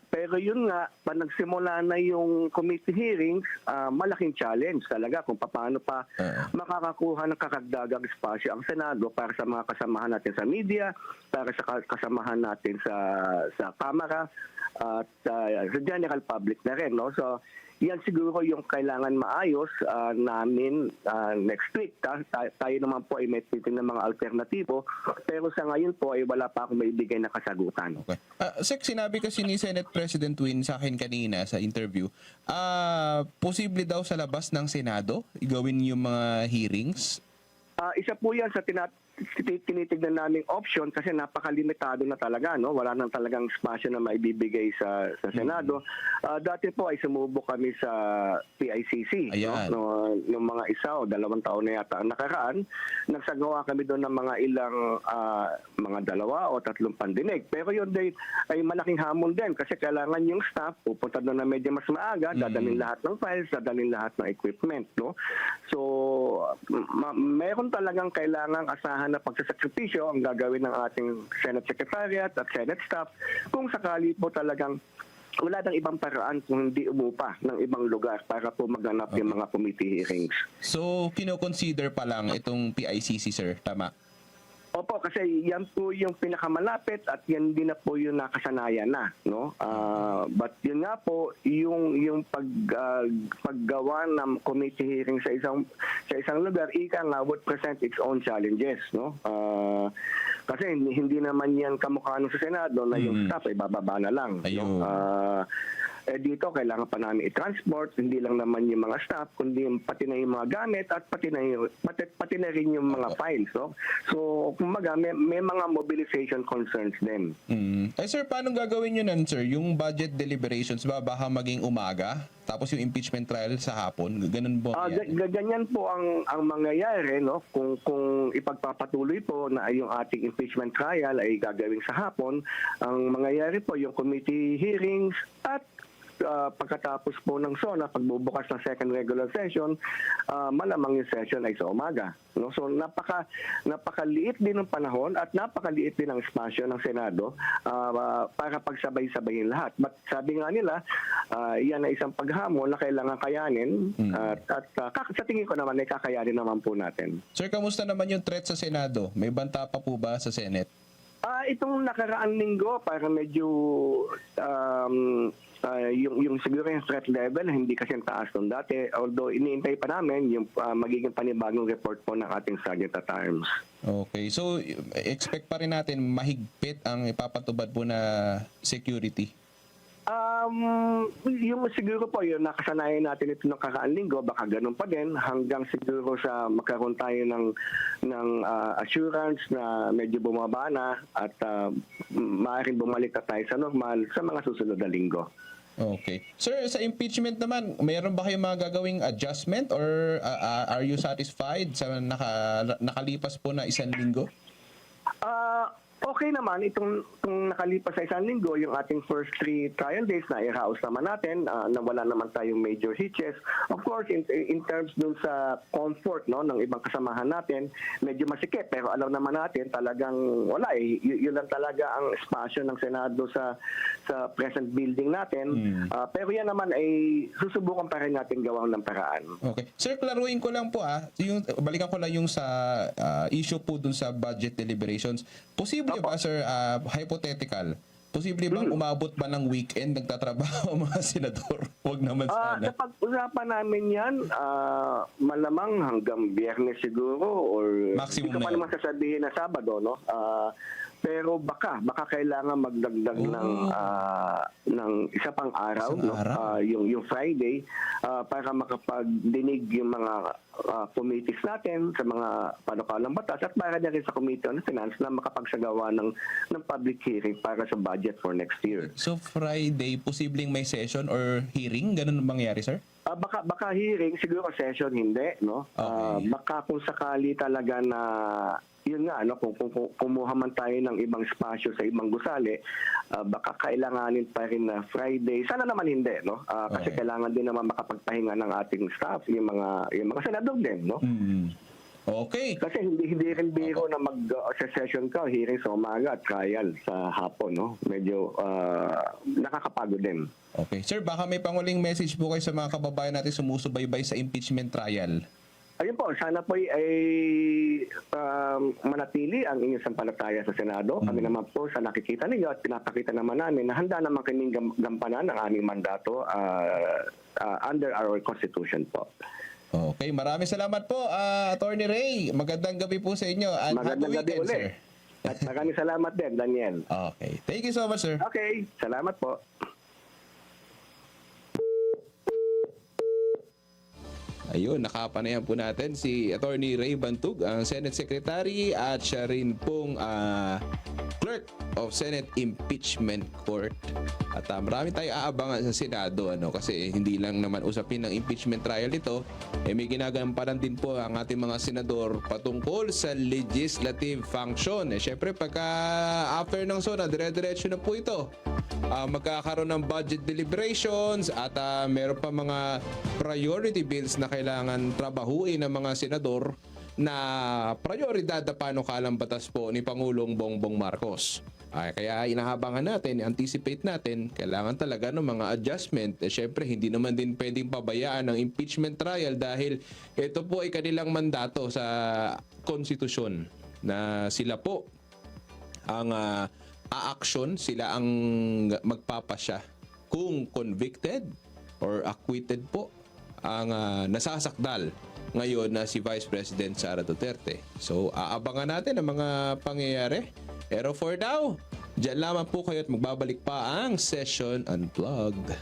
Pero yun nga, pag nagsimula na yung committee hearings, malaking challenge talaga kung paano pa makakakuha ng kakagdagang espasyo ang Senado para sa mga kasamahan natin sa media, para sa kasamahan natin sa Kamara, at sa general public na rin, no? So, yan siguro yung kailangan maayos namin next week. Tayo naman po ay may titin ng mga alternatibo, pero sa ngayon po ay wala pa akong maibigay na kasagutan. Okay. Sek, sinabi kasi ni Senate President Win sa akin kanina sa interview, posible daw sa labas ng Senado gawin yung mga hearings? Isa po yan sa tinitignan naming option kasi napakalimitado na talaga, no? Wala nang talagang spasyo na maibibigay sa Senado. Dati po ay sumubok kami sa PICC, no? Yung mga 1 o 2 taon na yata ang nakaraan, nagsagawa kami doon ng mga ilang mga 2 o 3 pandinig. Pero yun din ay malaking hamon din kasi kailangan yung staff pupunta doon na medyo mas maaga, dadalhin lahat ng files, dadalhin lahat ng equipment, no? So meron talagang kailangang asahan na pagsasakripisyo ang gagawin ng ating Senate Secretariat at Senate staff kung sakali po talagang wala nang ibang paraan kung hindi umupa ng ibang lugar para po maganap yung mga committee hearings. So, kino-consider pa lang itong PICC, sir? Tama? Opo, kasi yan po yung pinakamalapit at yan din na po yung nakasanayan na, no? But yun nga po, yung paggawa ng committee hearing sa isang lugar, ika nga would present its own challenges, no? Kasi hindi naman yan kamukha sa Senado na yung staff ay bababa na lang. No? Dito kailangan pa namin i-transport, hindi lang naman yung mga staff, kundi pati na yung mga gamit at pati na rin yung mga files. No? So, kumbaga, may mga mobilization concerns din. Sir, paano gagawin yun nun, sir? Yung budget deliberations ba baka maging umaga? Tapos yung impeachment trial sa hapon? Ganun po? Ganyan po ang mangyayari, no? Kung ipagpapatuloy po na yung ating impeachment trial ay gagawin sa hapon, ang mangyayari po yung committee hearings at pagkatapos po ng SONA, pagbubukas ng second regular session, malamang yung session ay sa umaga. No? So napakaliit din ng panahon at napakaliit din ng espasyo ng Senado para pagsabay-sabayin lahat. But sabi nga nila, yan ay isang paghamon na kailangan kayanin at sa tingin ko naman ay kakayanin naman po natin. Sir, kamusta naman yung threat sa Senado? May banta pa po ba sa Senate? Itong nakaraan linggo, parang medyo yung siguro yung threat level hindi kasi taas nung dati, although iniintay pa namin yung magiging panibagong report po ng ating Sergeant at Arms. Okay, so expect pa rin natin mahigpit ang ipapatubad po na security? Yung siguro po yung nakasanayan natin ito ng kakaan linggo, baka ganun pa din hanggang siguro sa magkaroon tayo ng assurance na medyo bumaba na at maaaring bumalik na tayo sa normal sa mga susunod na linggo. Okay. Sir, sa impeachment naman, mayroon ba kayong mga gagawing adjustment or are you satisfied sa nakalipas po na 1 linggo? Okay naman, itong nakalipas sa 1 linggo, yung ating first 3 trial days na i-house naman natin, na wala naman tayong major hitches. Of course, in terms dun sa comfort, no, ng ibang kasamahan natin, medyo masikip. Pero alam naman natin, talagang wala eh. Yun lang talaga ang espasyo ng Senado sa present building natin. Pero yan naman ay susubukan pa rin natin gawang ng paraan. Okay. Sir, klaruin ko lang po balikan ko lang yung sa issue po dun sa budget deliberations. Posible ba, sir, hypothetical, Posible bang umabot ba ng weekend nagtatrabaho ang mga senador? Huwag naman sana. Sa pag-usapan namin yan, malamang hanggang Biyernes siguro or Maximum hindi ko na pa yun. naman sasabihin na Sabado, no? Pero baka kailangan magdagdag ng isa pang araw, Isang no? araw? Yung Friday para makapagdinig yung mga committees natin sa mga panukalang batas at para na rin sa Committee on Finance na makapagsagawa ng public hearing para sa budget for next year. So Friday, posibleng may session or hearing? Ganun mangyari, sir? Baka hearing, siguro session hindi, no? Okay. Baka kung sakali talaga na yun nga, no, kung kumuha man tayo ng ibang spasyo sa ibang gusali, baka kailanganin pa rin na Friday. Sana naman hindi, no? Kasi Okay. kailangan din naman makapagpahinga ng ating staff, yung mga senador din, no? Okay. Kasi hindi rin biro na mag-session ka, hearing sa umaga at trial sa hapon, no? Medyo nakakapagod din. Okay. Sir, baka may panguling message po kayo sa mga kababayan natin sumusubaybay sa impeachment trial. Ayun po, sana po ay manatili ang inyong sampalataya sa Senado. Kami naman po sa nakikita ninyo at pinapakita naman namin na handa naman kaming gampanan ang aming mandato under our Constitution po. Okay, maraming salamat po, Attorney Ray. Magandang gabi po sa inyo. At Magandang happy gabi weekend, ulit. sir. At maraming salamat din, Daniel. Okay. Thank you so much, sir. Okay, salamat po. Ayun, nakapanayan po natin si Attorney Ray Bantug, ang Senate Secretary at siya rin pong Clerk of Senate Impeachment Court. At marami tayong aabangan sa Senado kasi hindi lang naman usapin ng impeachment trial ito, may ginagampanan din po ang ating mga senador patungkol sa legislative function. Syempre, pagka after ng SONA, dire-diretso na po ito. Magkakaroon ng budget deliberations at meron pa mga priority bills na kailangan trabahuin ng mga senador na prioridad na panukalang batas po ni Pangulong Bongbong Marcos. Kaya inahabangan natin, anticipate natin, kailangan talaga ng mga adjustment. Syempre, hindi naman din pwedeng pabayaan ng impeachment trial dahil ito po ay kanilang mandato sa konstitusyon na sila po ang a-action, sila ang magpapasya kung convicted or acquitted po ang nasasakdal ngayon na si Vice President Sara Duterte. So, aabangan natin ang mga pangyayari. Pero for now, dyan lamang po kayo at magbabalik pa ang Session Unplugged.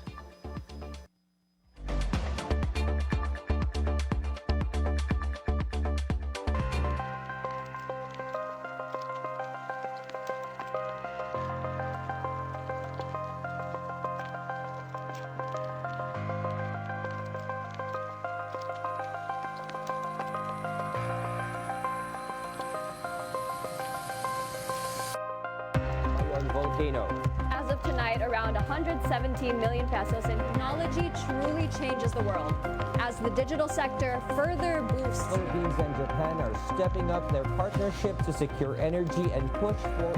Volcano. As of tonight, around 117 million pesos in technology truly changes the world. As the digital sector further boosts, Philippines and Japan are stepping up their partnership to secure energy and push for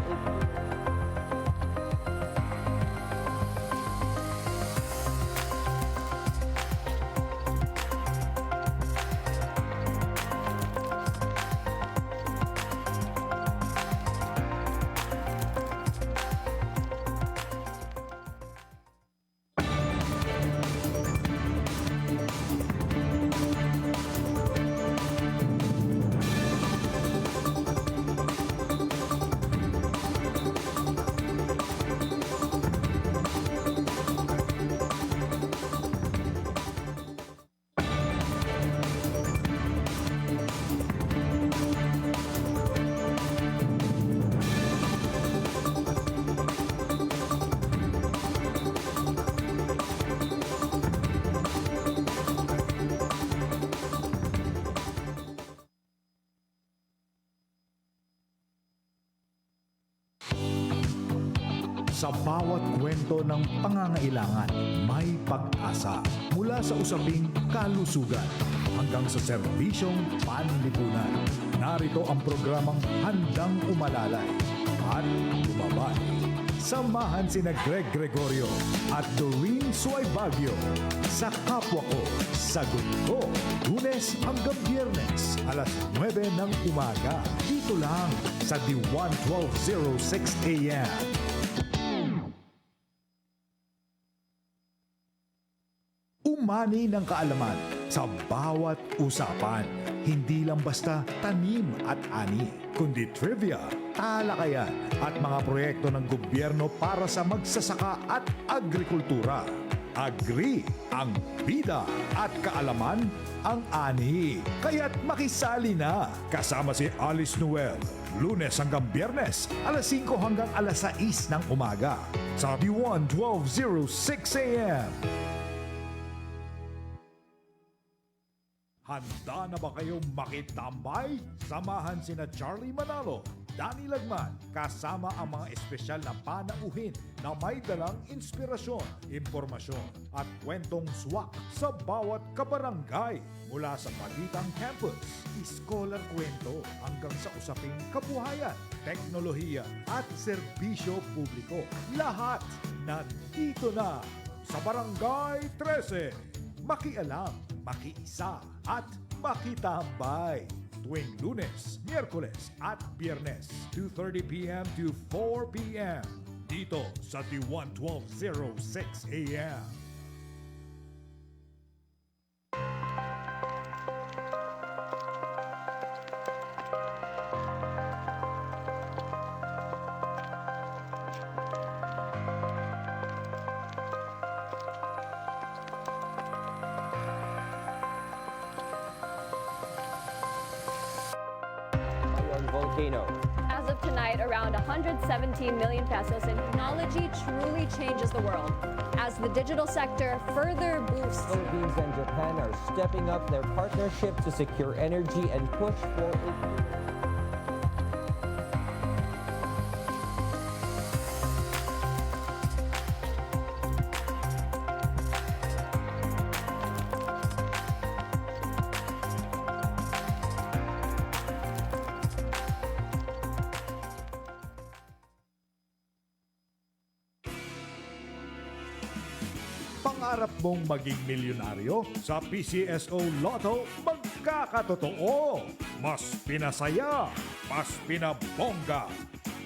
Sa bawat kwento ng pangangailangan, may pag-asa. Mula sa usaping kalusugan hanggang sa serbisyong panlipunan. Narito ang programang Handang Umalalay at Lumabay. Samahan sina Greg Gregorio at Doreen Suaybagyo sa Kapwa Ko, Sagot Ko. Lunes hanggang Biyernes, alas 9 ng umaga. Dito lang sa D1 1206 AM. Umani ng kaalaman sa bawat usapan. Hindi lang basta tanim at ani, kundi trivia, talakayan at mga proyekto ng gobyerno para sa magsasaka at agrikultura. Agri ang bida at kaalaman ang ani. Kaya't makisali na. Kasama si Alice Noel. Lunes hanggang Biyernes, alas 5 hanggang alas 6 ng umaga. Sa D1 1206 AM. Handa na ba kayong makitambay? Samahan sina Charlie Manalo, Danny Lagman, kasama ang mga espesyal na panauhin na may dalang inspirasyon, impormasyon at kwentong swak sa bawat kabarangay. Mula sa Malitang Campus, Scholar Kwento hanggang sa usaping kabuhayan, teknolohiya at serbisyo publiko. Lahat nandito na sa Barangay 13. Makialam, makiisa at makitambay. Tuwing Lunes, Miyerkules at Biyernes, 2:30 p.m. to 4 p.m. Dito sa D1 1206 AM. Volcano. As of tonight, around 117 million pesos in technology truly changes the world as the digital sector further boosts. Philippines and Japan are stepping up their partnership to secure energy and push for a Pangarap mong maging milyonaryo? Sa PCSO Lotto, magkakatotoo. Mas pinasaya, mas pinabongga,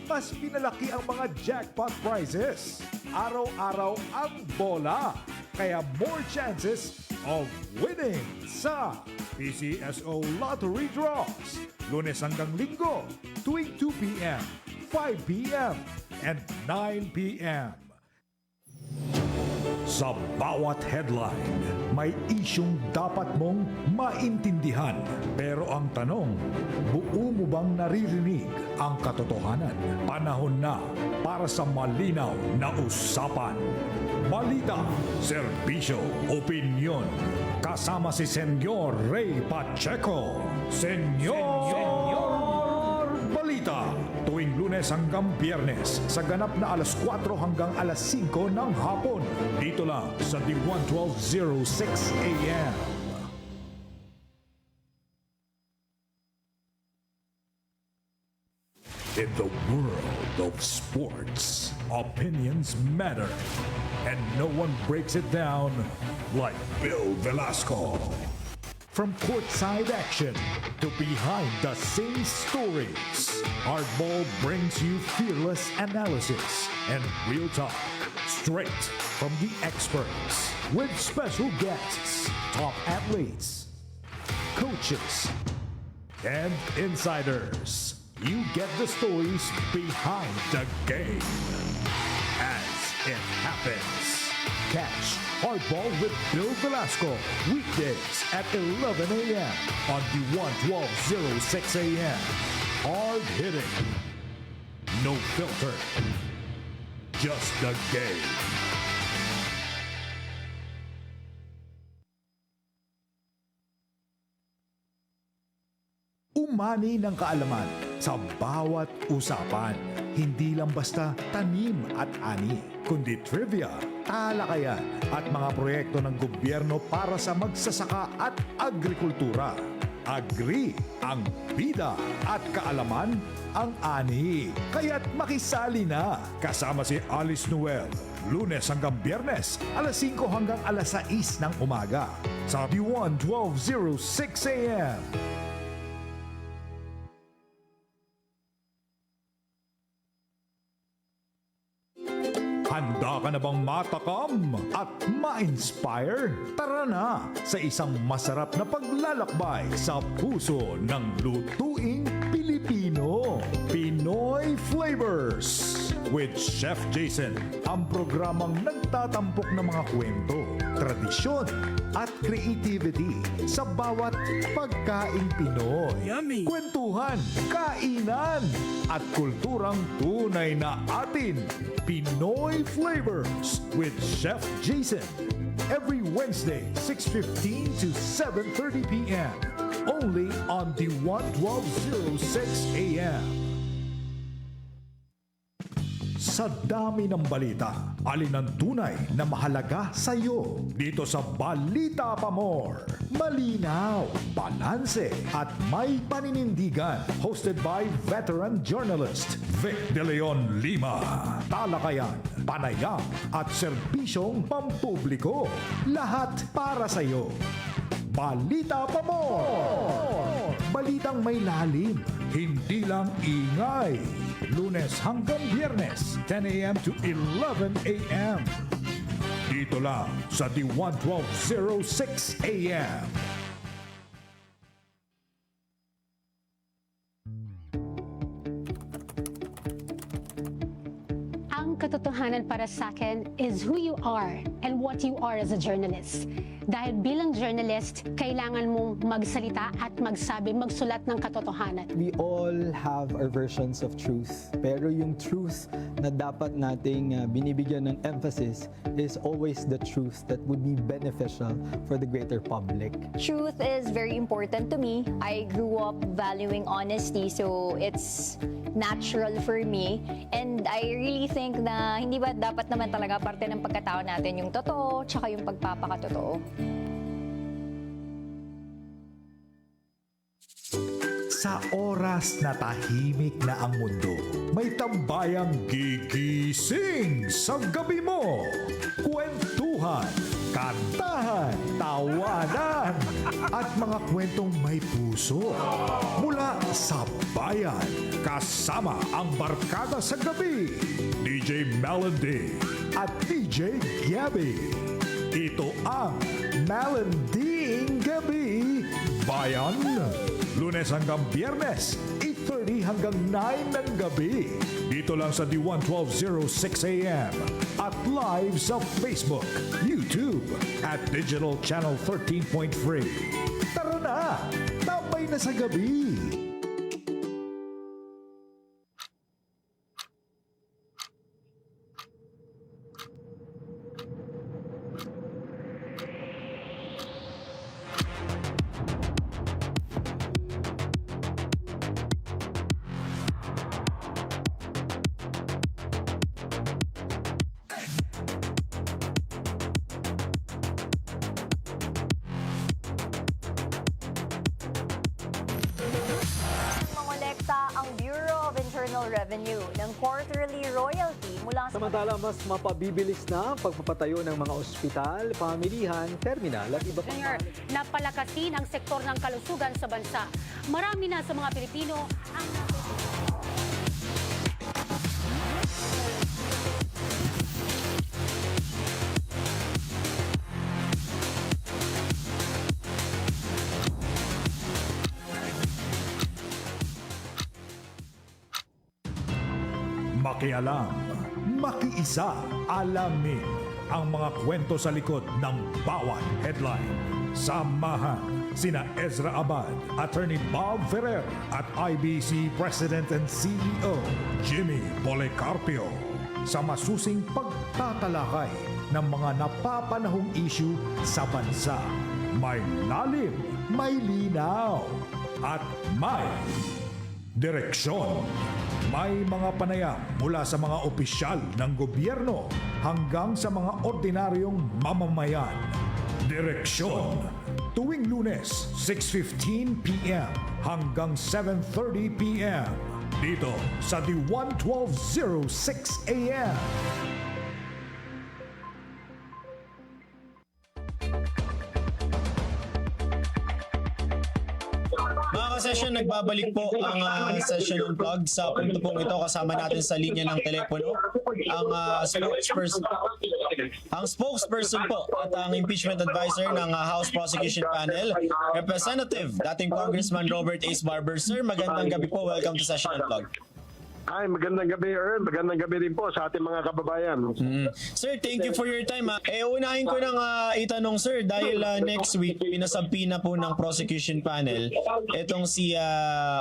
mas pinalaki ang mga jackpot prizes. Araw-araw ang bola, kaya more chances of winning sa PCSO Lottery Draws. Lunes hanggang Linggo, tuwing 2 p.m., 5 p.m., and 9 p.m. Sa bawat headline, may isyung dapat mong maintindihan. Pero ang tanong, buo mo bang naririnig ang katotohanan? Panahon na para sa malinaw na usapan. Balita, serbisyo, opinyon. Kasama si Senyor Ray Pacheco. Senyor Balita, tuwing Lunes hanggang Biyernes sa ganap na alas 4 hanggang alas 5 ng hapon. Dito lang sa D1 1206 AM. In the world of sports, opinions matter. And no one breaks it down like Bill Velasco. From courtside action to behind-the-scenes stories, Hardball brings you fearless analysis and real talk straight from the experts with special guests, top athletes, coaches, and insiders. You get the stories behind the game as it happens. Catch Hardball with Bill Velasco weekdays at 11 a.m. on D1 1206 AM. Hard hitting, no filter, just the game. Umani ng kaalaman sa bawat usapan. Hindi lang basta tanim at ani, kundi trivia, talakayan at mga proyekto ng gobyerno para sa magsasaka at agrikultura. Agri ang bida at kaalaman ang ani. Kaya't makisali na. Kasama si Alice Noel. Lunes hanggang Biyernes, alas 5 hanggang alas 6 ng umaga. Sa D1 1206 AM. Handa ka na bang matakam at ma-inspire? Tara na sa isang masarap na paglalakbay sa puso ng lutuing Pilipino. Pinoy Flavors with Chef Jason. Ang programang nagtatampok ng mga kwento, tradisyon at creativity sa bawat pagkaing Pinoy. Yummy! Kwentuhan, kainan at kulturang tunay na atin. Pinoy Flavors with Chef Jason. Every Wednesday, 6:15 to 7:30 p.m. Only on the 1206 AM. Sa dami ng balita, alin ang tunay na mahalaga sa iyo? Dito sa Balita Pa More. Malinaw, balanse at may paninindigan. Hosted by veteran journalist Vic De Leon Lima. Talakayan, panayam at serbisyong pampubliko. Lahat para sa iyo. Balita Pa More. Balitang may lalim, hindi lang ingay. Lunes hanggang Biyernes, 10 a.m. to 11 a.m. Dito lang sa The 1206 AM. Ang katotohanan para sa akin is who you are and what you are as a journalist. Dahil bilang journalist, kailangan mong magsalita at magsulat ng katotohanan. We all have our versions of truth. Pero yung truth na dapat nating binibigyan ng emphasis is always the truth that would be beneficial for the greater public. Truth is very important to me. I grew up valuing honesty, so it's natural for me. And I really think na hindi ba dapat naman talaga parte ng pagkatao natin yung totoo tsaka yung pagpapakatotoo. Sa oras na tahimik na ang mundo, may tambayang gigising sa gabi mo. Kwentuhan, kantahan, tawanan, at mga kwentong may puso. Mula sa bayan, kasama ang barkada sa gabi, DJ Melody at DJ Gabby. Ito ang Melodying Gabi Bayan. Lunes hanggang Biyernes, 8:30 hanggang 9 ng gabi. Dito lang sa D1206 AM at live sa Facebook, YouTube at Digital Channel 13.3. Tara na! Tambay na sa gabi! Ang Bureau of Internal Revenue ng quarterly royalty mula sa... Samantala, mas mapabibilis na ang pagpapatayo ng mga ospital, pamilihan, terminal at iba pang... Napalakasin ang sektor ng kalusugan sa bansa. Marami na sa mga Pilipino ang... Makialam, makiisa, alamin ang mga kwento sa likod ng bawat headline. Samahan sina Ezra Abad, Attorney Bob Ferrer at IBC President and CEO Jimmy Policarpio sa masusing pagtatalakay ng mga napapanahong issue sa bansa. May lalim, may linaw, at may direksyon. May mga panayam mula sa mga opisyal ng gobyerno hanggang sa mga ordinaryong mamamayan. Direksyon. Tuwing Lunes, 6:15 p.m. hanggang 7:30 p.m. Dito sa The 1206 AM. Mga session, nagbabalik po ang session unplugged. Sa punto pong ito, kasama natin sa linya ng telepono ang spokesperson po at ang impeachment advisor ng House Prosecution Panel, Representative, dating Congressman Robert Ace Barber. Sir, magandang gabi po. Welcome to Session Unplugged. Ay, magandang gabi, Earl. Magandang gabi rin po sa ating mga kababayan. Sir, thank you for your time. Unahin ko nang itanong, sir, dahil next week, pinasabpi na po ng prosecution panel itong si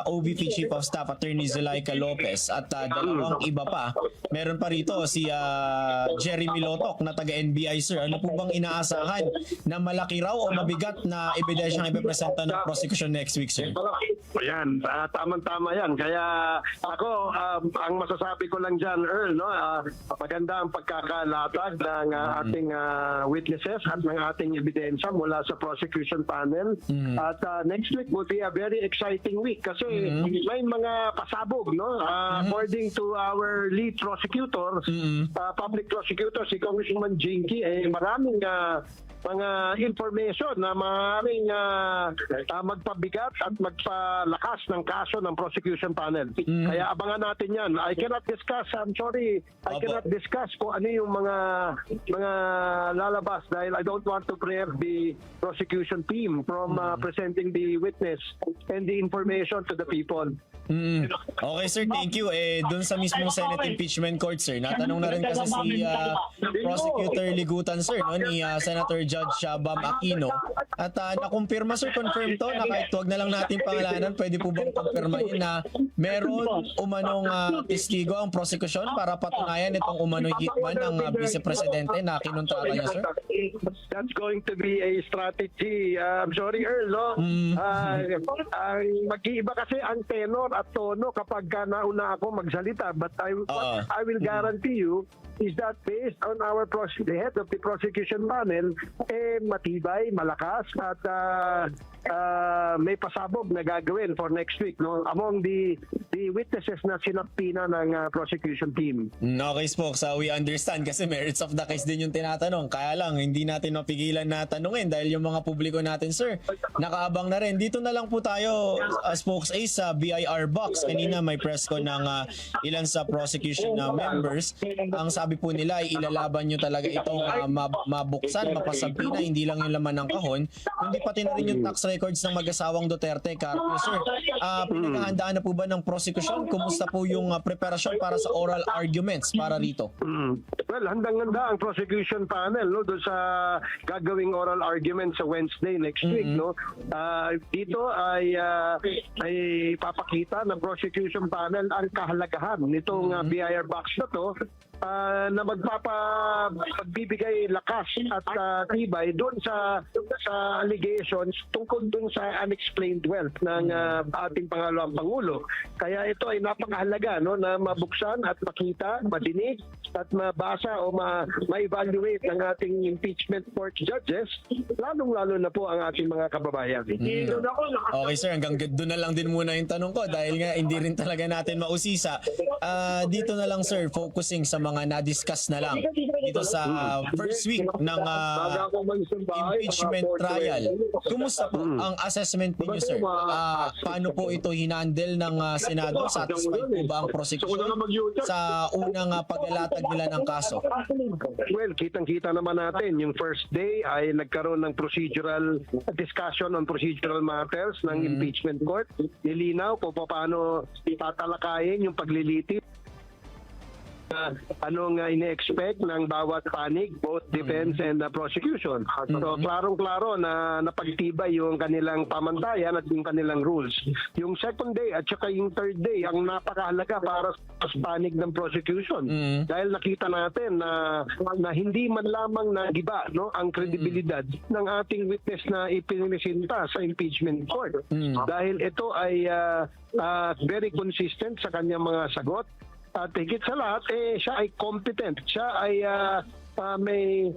OVP Chief of Staff Attorney Zulaika Lopez at dalawang iba pa. Meron pa rito si Jeremy Lotok na taga-NBI, sir. Ano po bang inaasahan na malaki raw o mabigat na ebidensyang ipipresenta ng prosecution next week, sir? Ayan, tamang-tama yan. Kaya ako, ang masasabi ko lang dyan, Earl, no, maganda ang pagkakalatag ng ating witnesses at ng ating ebidensya mula sa prosecution panel. At next week will be a very exciting week kasi may mga pasabog, no? According to our lead prosecutor, public prosecutor, si Congressman Jinky, maraming mga information na maaaring magpabigat at magpalakas ng kaso ng prosecution panel. Kaya abangan natin yan. I cannot discuss, I'm sorry, I cannot discuss kung ano yung mga lalabas dahil I don't want to preempt the prosecution team from presenting the witness and the information to the people. Okay, sir, thank you. Doon sa mismong Senate Impeachment Court, sir, natanong na rin kasi si Prosecutor Ligutan, sir, no, ni Senator Judge Bam Aquino. At nakumpirma, sir, confirm to na kahit wag na lang natin pangalanan, pwede po bang kumpirmahin na meron umanong testigo ang prosecution para patunayan itong umano'y hitman ng Vice Presidente na kinontrata niya, sir? That's going to be a strategy. I'm sorry, Earl, no? Mag-iiba kasi ang tenor at tono kapag nauna ako magsalita. But what I will guarantee you is that based on our the head of the prosecution panel, matibay, malakas at may pasabog na gagawin for next week, no, among the witnesses na sinapina ng prosecution team. Okay, Spokes, we understand kasi merits of the case din yung tinatanong. Kaya lang, hindi natin mapigilan na tanungin dahil yung mga publiko natin, sir, nakaabang na rin. Dito na lang po tayo, Spokes Ace, sa BIR box. Kanina may press ko ng ilan sa prosecution members. Ang sabi po nila ay ilalaban nyo talaga itong mabuksan, mapasabina, hindi lang yung laman ng kahon, kundi pati na rin yung tax records ng mag-asawang Duterte, Carpio, sir. Pinaghahandaan na po ba ng prosecution? Kumusta po yung preparasyon para sa oral arguments para rito? Well, handang-handa ang prosecution panel, no, doon sa gagawing oral argument sa Wednesday next week, no. Dito ay papakita ng prosecution panel ang kahalagahan nitong BIR box na to na magbibigay lakas at tibay doon sa allegations tungkol doon sa unexplained wealth ng ating pangalawang Pangulo. Kaya ito ay napakahalaga, no, na mabuksan at makita, madinig at mabasa o ma-evaluate ng ating impeachment court judges, lalong-lalo na po ang ating mga kababayan. Okay, sir, hanggang doon na lang din muna yung tanong ko dahil nga hindi rin talaga natin mausisa. Dito na lang, sir, focusing sa mga na-discuss na lang dito sa first week ng impeachment trial. Kumusta po ang assessment niyo, sir? Paano po ito hinandle ng Senado? Satisfied po ba ang prosecution sa unang paglalatag nila ng kaso? Well, kitang-kita naman natin yung first day ay nagkaroon ng procedural discussion on procedural matters ng impeachment court. Nilinaw kung paano tatalakayin yung paglilitid, anong ine-expect ng bawat panig, both defense and prosecution. So, klarong-klaro na napagtibay yung kanilang pamantayan at yung kanilang rules. Yung second day at saka yung third day, ang napakahalaga para sa panig ng prosecution. Dahil nakita natin na hindi man lamang nagiba, no, ang kredibilidad ng ating witness na ipinisinta sa impeachment court. Dahil ito ay very consistent sa kanyang mga sagot. At higit sa lahat, siya ay competent. Siya ay may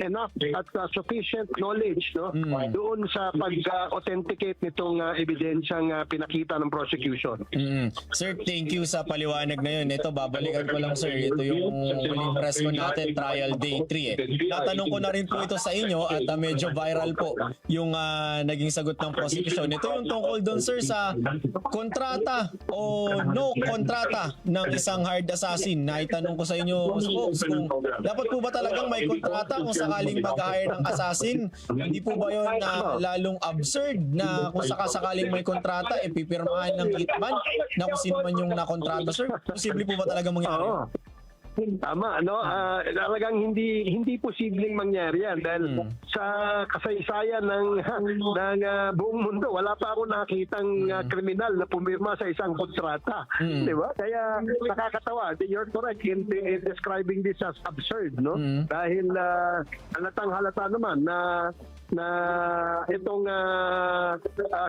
enough at sufficient knowledge, no, doon sa pag-authenticate nitong ebidensyang pinakita ng prosecution. Sir, thank you sa paliwanag na yun. Ito, babalikan ko lang, sir. Ito yung huling press ko natin, trial day 3. Natanong ko na rin po ito sa inyo at medyo viral po yung naging sagot ng prosecution. Ito yung tungkol doon, sir, sa kontrata o no kontrata ng isang hired assassin. Naitanong ko sa inyo, folks, kung dapat po ba talagang may kontrata kung sakaling mag-hire ng assassin? Hindi po ba yun na lalong absurd na kung sakaling may kontrata, pipirmahan ng hitman na kung sino man yung nakontrata, sir? Posible po ba talaga mangyari? Tama, no? Talagang hindi posibleng mangyari yan dahil sa kasaysayan ng buong mundo, wala pa ako nakitang kriminal na pumirma sa isang kontrata. Di ba? Kaya nakakatawa. You're correct in describing this as absurd, no? Dahil halatang-halata naman na itong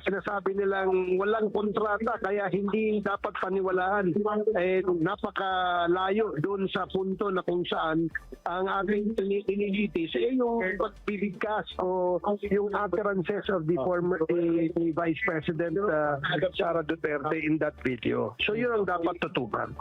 sinasabi nilang walang kontrata kaya hindi dapat paniwalaan, napakalayo doon sa punto na kung saan ang ating inilitis yung pagbibigkas o yung utterances of the former Vice President Sara Duterte in that video. So yun ang dapat tutukan.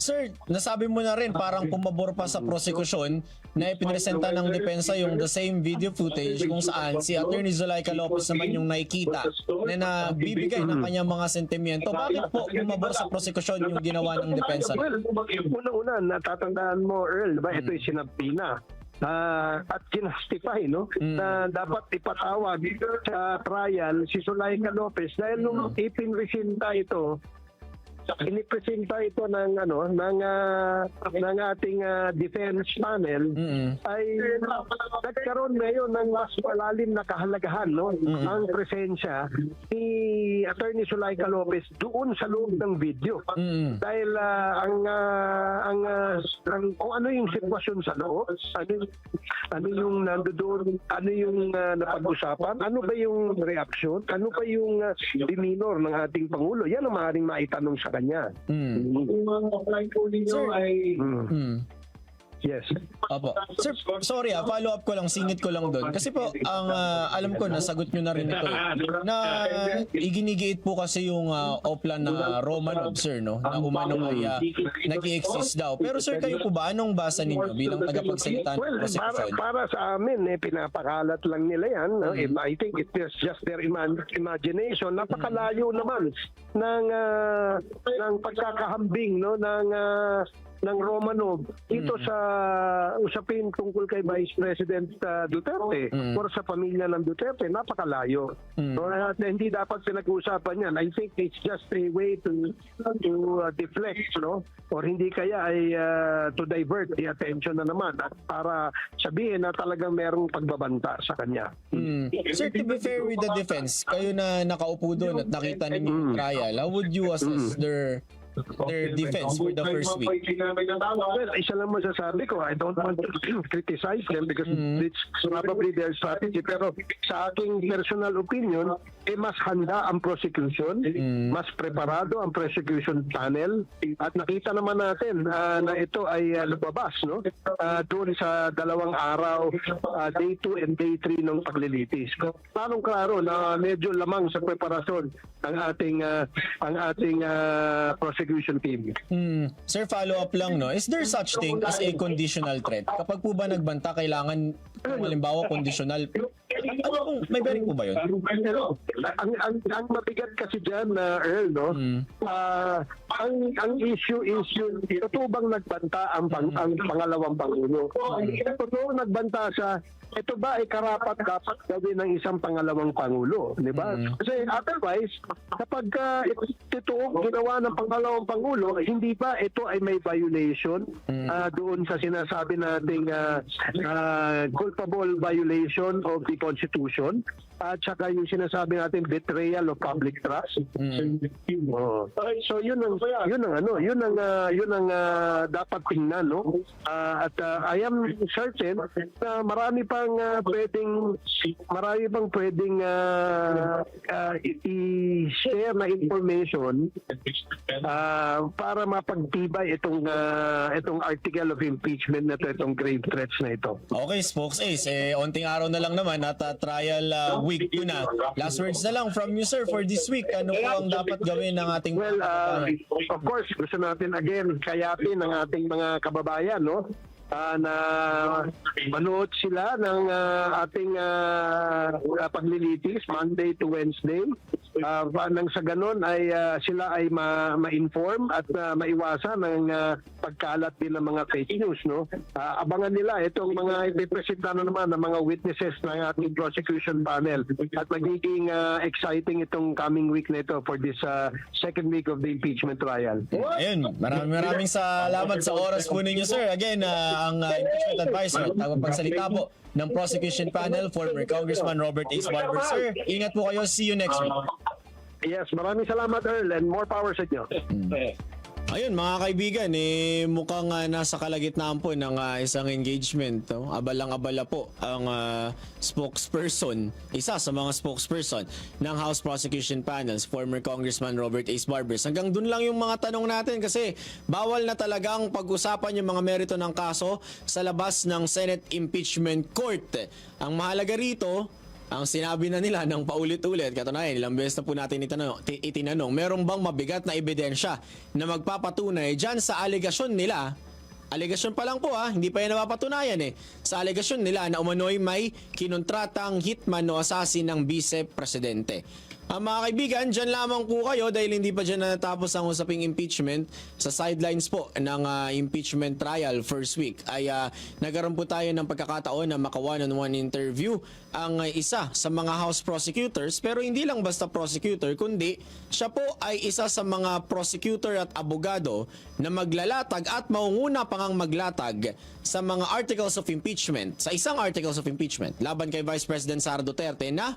Sir, nasabi mo na rin parang pumabor pa sa prosekusyon na ipinresenta ng depensa yung the same video footage kung saan si Attorney Zulaika Lopez naman yung nakikita na nagbibigay ng kanyang mga sentimiento. Bakit po pumabor sa prosekusyon yung ginawa ng depensa? Well, una-una, natatandaan mo, Earl, ba, ito'y sinabi na at kinastify, no? Na dapat ipatawag sa trial si Zulaika Lopez dahil nung ipinresinta ito, inipresenta ito ng ating defense panel ay nagkaroon ngayon ng mas malalim na kahalagahan, no, ang presensya ni Attorney Zulaika Lopez doon sa loob ng video dahil kung ano yung sitwasyon sa loob, ano yung nandoon, ano yung napag-usapan, ano ba yung reaksyon, ano ba yung demeanor ng ating Pangulo, yan ang maaaring maitanong sa kanya. Yes. Opo. Sir, sorry follow up ko lang, singit ko lang doon. Kasi po, ang alam ko, nasagot nyo na rin ito. Na iginigiit po kasi yung Oplan na Romanov, sir, no? Na umano ay nag-i-exist daw. Pero sir, kayo po ba, anong basa ninyo bilang tagapagsalita ng prosecution? Para sa amin, pinapakalat lang nila yan. No? I think it is just their imagination. Napakalayo naman ng pagkakahambing, no? ng Romanov dito sa usapin tungkol kay Vice President Duterte or sa pamilya ng Duterte, napakalayo. So, hindi dapat pinag-uusapan yan. I think it's just a way to deflect, no? Or hindi kaya ay to divert the attention na naman at para sabihin na talagang merong pagbabanta sa kanya. Sir, to be fair with the defense, kayo na nakaupo doon at nakita ninyo yung trial, how would you assess their defense for the first week? Well, isa lang masasabi ko, I don't want to criticize them because it's probably their strategy, pero sa aking personal opinion, mas handa ang prosecution, mas preparado ang prosecution panel, at nakita naman natin na ito ay lumabas, no? Doon sa 2 araw, day 2 and day 3 ng paglilitis. Parang klaro na medyo lamang sa preparasyon ang ating prosecution team. Sir, follow up lang, no? Is there such thing as a conditional threat? Kapag po ba nagbanta, kailangan halimbawa conditional? May bearing po ba yun? Ang mabigat kasi dyan, Earl, no? Ang issue is yung totoo bang nagbanta ang pangalawang Pangulo? Totoo nagbanta siya, ito ba ay karapat-dapat gawin ng isang pangalawang Pangulo? Di ba? Kasi otherwise, kapag ito ginawa ng pangalawang Pangulo, hindi ba ito ay may violation doon sa sinasabi nating culpable violation of the Constitution? at saka yung sinasabi natin betrayal of public trust. So yun ang dapat tingnan, no? At I am certain na marami pang pwedeng i-share na information para mapagtibay itong article of impeachment na itong grave threats na ito. Okay, Spokes Ace, onting araw na lang naman at trial week ko na. Last words na lang from you, sir, for this week. Ano po ang dapat gawin ng ating of course, gusto natin again kayatin ng ating mga kababayan, no? Na manood sila ng ating paglilitis Monday to Wednesday. Nang sa ganon ay sila ay ma-inform at maiwasan ng pagkalat din ng mga fake news, no? Abangan nila itong mga ipipresenta na naman ng mga witnesses ng ating prosecution panel at magiging exciting itong coming week na ito for this second week of the impeachment trial. Ayun, maraming salamat sa oras po ninyo, sir. Again, ang impeachment advisor at pagsalita po ng prosecution panel, former Congressman Robert A. Barber. Sir, ingat po kayo. See you next week. Yes, maraming salamat, Earl, and more power sa inyo. Ayun, mga kaibigan, mukhang nasa kalagitnaan po ng isang engagement. No? Abalang-abala po ang spokesperson, isa sa mga spokesperson ng House Prosecution Panels, former Congressman Robert A. Barbers. Hanggang dun lang yung mga tanong natin kasi bawal na talagang pag-usapan yung mga merito ng kaso sa labas ng Senate Impeachment Court. Ang mahalaga rito, ang sinabi na nila ng paulit-ulit, katunayan, ilang beses na po natin itinanong, merong bang mabigat na ebidensya na magpapatunay dyan sa alegasyon nila, alegasyon pa lang po hindi pa yan napapatunayan sa alegasyon nila na umano'y may kinuntratang hitman o assassin ng vice-presidente. Mga kaibigan, dyan lamang po kayo dahil hindi pa dyan natapos ang usaping impeachment. Sa sidelines po ng impeachment trial first week ay nagkaroon po tayo ng pagkakataon na maka one-on-one interview ang isa sa mga House prosecutors, pero hindi lang basta prosecutor kundi siya po ay isa sa mga prosecutor at abogado na maglalatag at maunguna pa ngang maglatag sa mga articles of impeachment, sa isang articles of impeachment laban kay Vice President Sara Duterte na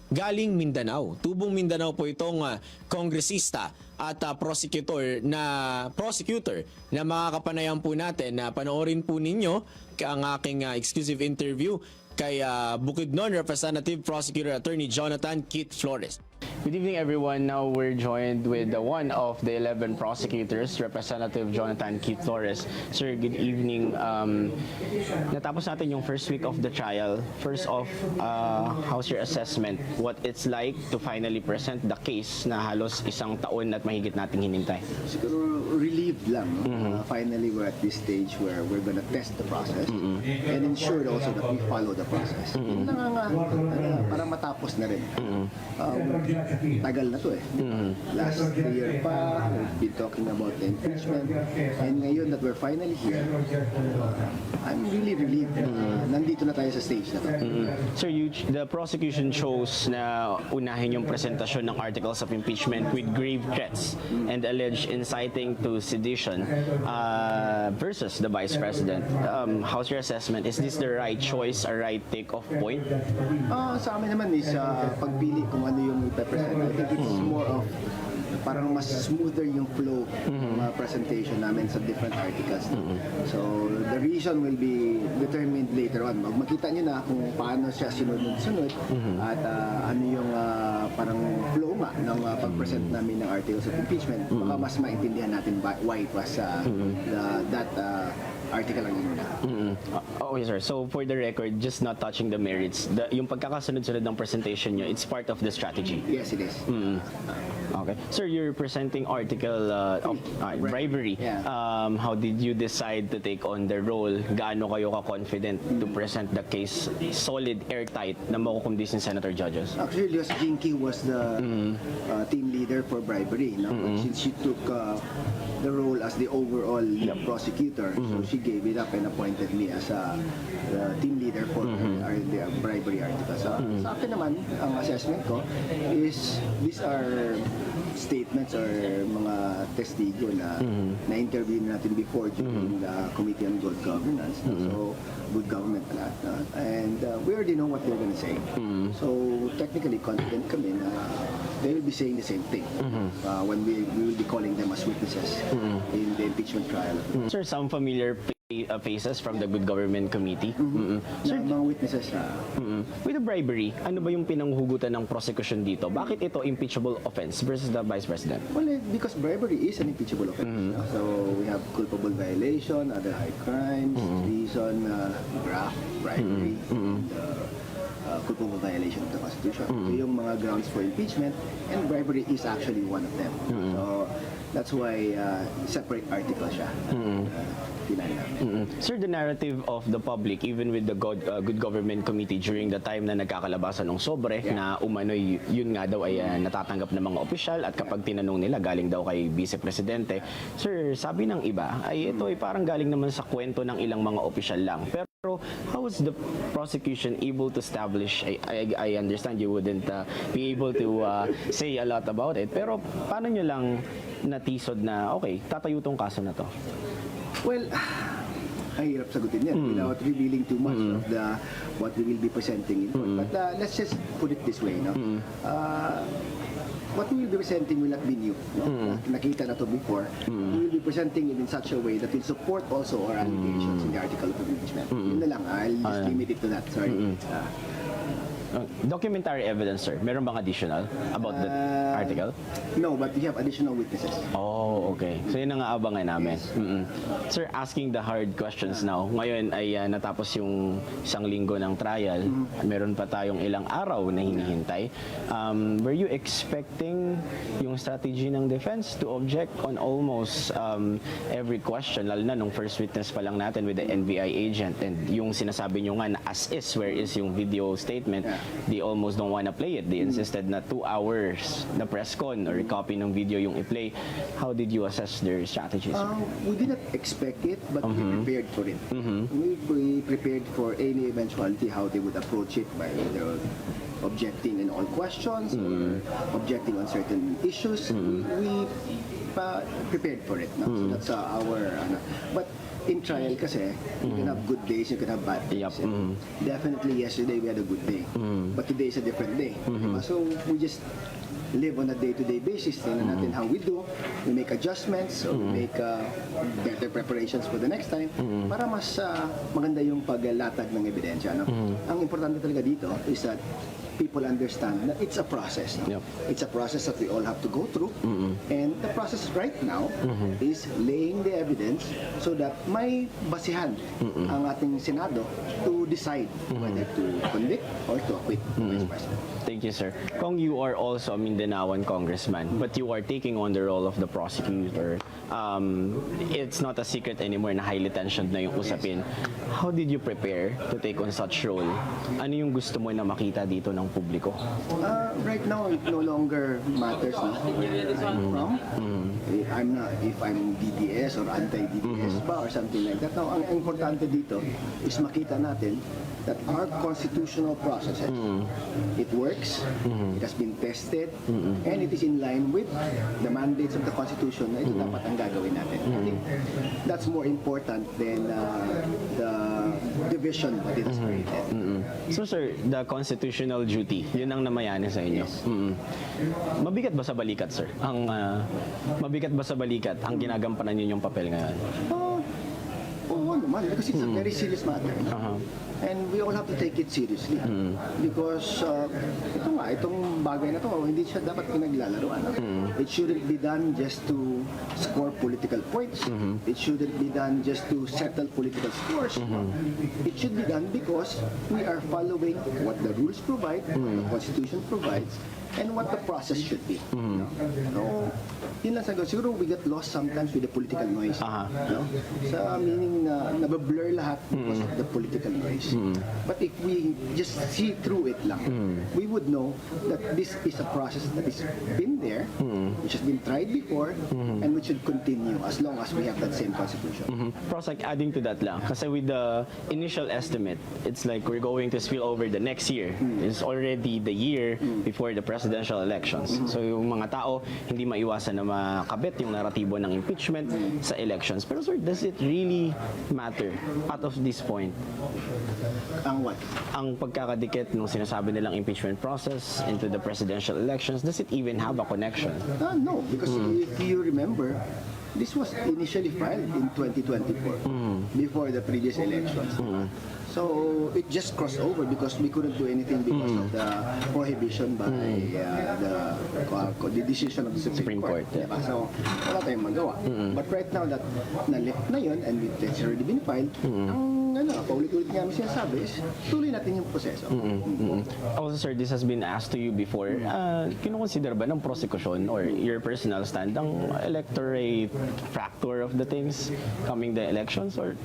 galing Mindanao. Tubong Mindanao po itong kongresista at prosecutor na makakapanayan po natin na panoorin po ninyo ang aking exclusive interview kay Bukidnon Representative Prosecutor Attorney Jonathan Keith Flores. Good evening, everyone. Now we're joined with one of the 11 prosecutors, Representative Jonathan Keith Flores. Sir, good evening. Natapos natin yung first week of the trial. First off, how's your assessment? What it's like to finally present the case na halos isang taon at mahigit nating hinintay? Siguro relieved lang. Finally, we're at this stage where we're gonna test the process and ensure also that we follow the process. Para matapos na rin. Tagal na to Last year pa, we've been talking about the impeachment. And ngayon that we're finally here, I'm really relieved na nandito na tayo sa stage na to. Sir, the prosecution chose na unahin yung presentasyon ng articles of impeachment with grave threats and alleged inciting to sedition versus the Vice President. How's your assessment? Is this the right choice, a right take-off point? Sa amin naman is pagpili kung ano yung ipapresent. I think it's more of parang mas smoother yung flow ng presentation namin sa different articles. So, the reason will be determined later on. Makita nyo na kung paano siya sunod-sunod at ano yung parang flow nga ng pag-present namin ng articles of impeachment. Baka mas maintindihan natin why it was that article ang inuna. Okay, sir. So, for the record, just not touching the merits, yung pagkakasunod-sunod ng presentation nyo, it's part of the strategy? Yes, it is. Okay. Sir, you're presenting article of bribery. Yeah. How did you decide to take on the role? Gaano kayo ka-confident to present the case solid, airtight na makukumbis ng senator judges? Actually, Lios Jinky was the team leader for bribery. Since she took the role as the overall prosecutor. So she gave it up and appointed me as a team leader for the bribery article. Sa akin naman, ang assessment ko is these are statements or mga testigo na na-interview natin before during the Committee on Good Governance. So, good government pala. And we already know what they're going to say. So, technically confident kami na they will be saying the same thing when we will be calling them as witnesses in the impeachment trial. Sir, some familiar faces from the Good Government Committee. Sir, mga witnesses na with the bribery, ano ba yung pinanghugutan ng prosecution dito? Bakit ito impeachable offense versus the Vice President? Well, because bribery is an impeachable offense. So we have culpable violation, other high crimes, treason, graft, bribery, and culpable violation of the Constitution. So yung mga grounds for impeachment, and bribery is actually one of them. So that's why separate article siya. Sir, the narrative of the public, even with the Good Government Committee during the time na nagkakalabasan ng sobre, na umano'y yun nga daw ay natatanggap ng mga opisyal at kapag tinanong nila galing daw kay Vice Presidente. Sir, sabi ng iba ay ito ay parang galing naman sa kwento ng ilang mga opisyal lang. Pero how is the prosecution able to establish, I understand you wouldn't be able to say a lot about it, pero paano nyo lang natisod na okay, tatayo tong kaso na to? Well, ay hirap sagutin yan without revealing too much of what we will be presenting in court. But let's just put it this way, no? What we will be presenting will not be new. No? Nakita na to before. We will be presenting it in such a way that will support also our allegations in the article of impeachment. Yun na lang, I'll just limit it to that. Sorry. Documentary evidence, sir. Meron bang additional about the article? No, but we have additional witnesses. Oh, okay. So yun ang aabangan namin. Sir, asking the hard questions now. Ngayon ay natapos yung isang linggo ng trial. Meron pa tayong ilang araw na hinihintay. Were you expecting yung strategy ng defense to object on almost every question? Lalo na nung first witness pa lang natin with the NBI agent, and yung sinasabi nyo nga na as is, where is yung video statement, they almost don't want to play it. They insisted na 2 hours na press con or copy ng video yung i-play. How did you assess their strategies? We did not expect it, but we prepared for it. We prepared for any eventuality how they would approach it, by either objecting in all questions or objecting on certain issues. We prepared for it. No? So that's our but in trial kasi, you can have good days, you can have bad days. Definitely yesterday we had a good day. But today is a different day. So we just live on a day-to-day basis. Tingnan natin how we do. We make adjustments or we make better preparations for the next time para mas maganda yung paglatag ng ebidensya. No? Ang importante talaga dito is that people understand that it's a process. No? It's a process that we all have to go through. And the process right now is laying the evidence so that may basihan ang ating Senado to decide whether to convict or to acquit the Vice President. Thank you, sir. Kung you are also a Mindanaoan congressman, but you are taking on the role of the prosecutor, it's not a secret anymore na highly tensioned na yung usapin. How did you prepare to take on such role? Ano yung gusto mo na makita dito ng publiko? Right now, it no longer matters where I'm from. I'm not, if I'm DDS or anti-DDS ba or something like that. Now, ang importante dito is makita natin that our constitutional processes, it works, it has been tested, and it is in line with the mandates of the Constitution na ito dapat ang gagawin natin. I think that's more important than the division that it has created. So sir, the constitutional duty, yun ang namayani sa inyo. Mabigat ba sa balikat, sir? Mabigat ba sa balikat ang ginagampanan niyo yung papel ngayon? Oo naman, because it's a very serious matter. And we all have to take it seriously. Because itong bagay na to, hindi siya dapat pinaglalaroan. It shouldn't be done just to score political points. It shouldn't be done just to settle political scores. It should be done because we are following what the rules provide, what the Constitution provides, and what the process should be. No? So, yun lang siguro we get lost sometimes with the political noise. No? Sa meaning na nabablur lahat because of the political noise. But if we just see through it lang, we would know that this is a process that has been there, which has been tried before, and which should continue as long as we have that same constitution. Prosek, adding to that lang, kasi with the initial estimate, it's like we're going to spill over the next year. It's already the year before the presidential elections. So yung mga tao, hindi maiwasan na makabit yung naratibo ng impeachment sa elections. Pero sir, does it really matter out of this point? Ang what? Ang pagkakadikit ng sinasabi nilang impeachment process into the presidential elections, does it even have a connection? No, because if you remember, this was initially filed in 2024 before the previous elections. So it just crossed over because we couldn't do anything because of the prohibition by the decision of the Supreme Court. Diba? So wala tayong magawa. But right now that na-lift na yun and it's already been filed, ang paulit-ulit nga sinasabi is tuloy natin yung proseso. Also sir, this has been asked to you before. Kinoconsider ba ng prosecution or your personal stand ang electorate factor of the things coming the elections or?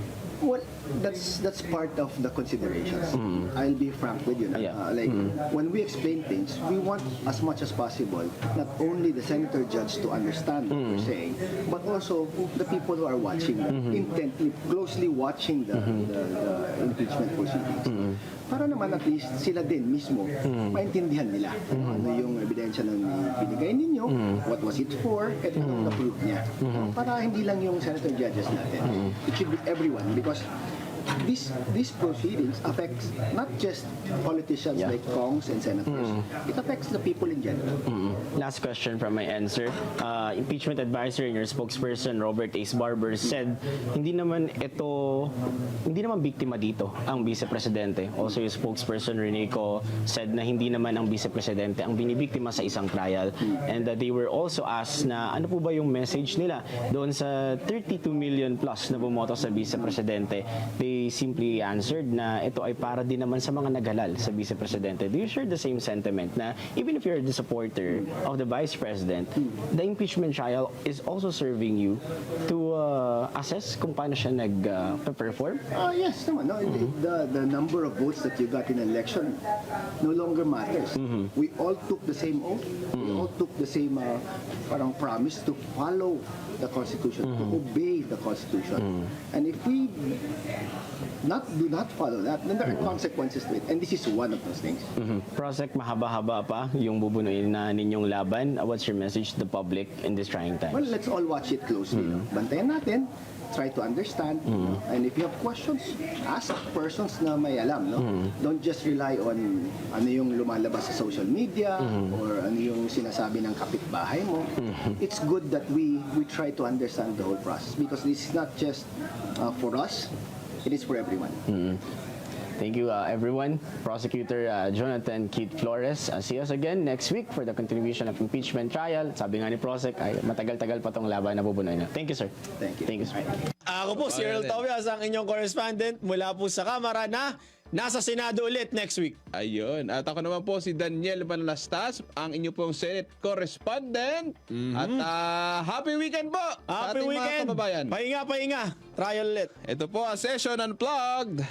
Well, that's part of the considerations. I'll be frank with you. When we explain things, we want as much as possible not only the senator judge to understand what we're saying, but also the people who are watching, intently, closely watching the impeachment proceedings. Para naman at least sila din mismo maintindihan nila ano yung ebidensya na binigay ninyo, what was it for, at anong na-prove niya. Para hindi lang yung senator judges natin. It should be everyone because these proceedings affects not just politicians like Kongs and senators. It affects the people in general. Last question from my answer. Impeachment advisor and your spokesperson Robert Ace Barber said hindi naman biktima dito ang vice-presidente. Also yung spokesperson Rene Co said na hindi naman ang vice-presidente ang binibiktima sa isang trial, and that they were also asked na ano po ba yung message nila doon sa 32 million plus na bumoto sa vice-presidente. They simply answered na ito ay para din naman sa mga naghalal sa vice-presidente. Do you share the same sentiment na even if you're the supporter of the vice president, the impeachment trial is also serving you to assess kung paano siya nag-perform? Yes naman. No? The number of votes that you got in an election no longer matters. We all took the same oath. We all took the same parang promise to follow the Constitution, to obey the Constitution. And if we do not follow that, then there are consequences to it. And this is one of those things. Prosek, mahaba-haba pa yung bubunuin na ninyong laban. What's your message to the public in this trying times? Well, let's all watch it closely. Bantayan natin, try to understand. And if you have questions, ask persons na may alam. No? Don't just rely on ano yung lumalabas sa social media or ano yung sinasabi ng kapitbahay mo. It's good that we try to understand the whole process because this is not just for us, it is for everyone. Thank you, everyone. Prosecutor Jonathan Keith Flores. See us again next week for the continuation of impeachment trial. Sabi nga ni Prosek, ay matagal-tagal pa tong laban na bubunuin na. Thank you, sir. Thank you. Thank you, sir. Ako po, si Earl Tobias, ang inyong correspondent mula po sa Kamara na nasa Senado ulit next week. Ayun. At ako naman po si Daniel Manalastas, ang inyo pong Senate correspondent. At happy weekend po sa Happy ating weekend! mga kababayan. Pahinga. Trial ulit. Ito po ang Session Unplugged.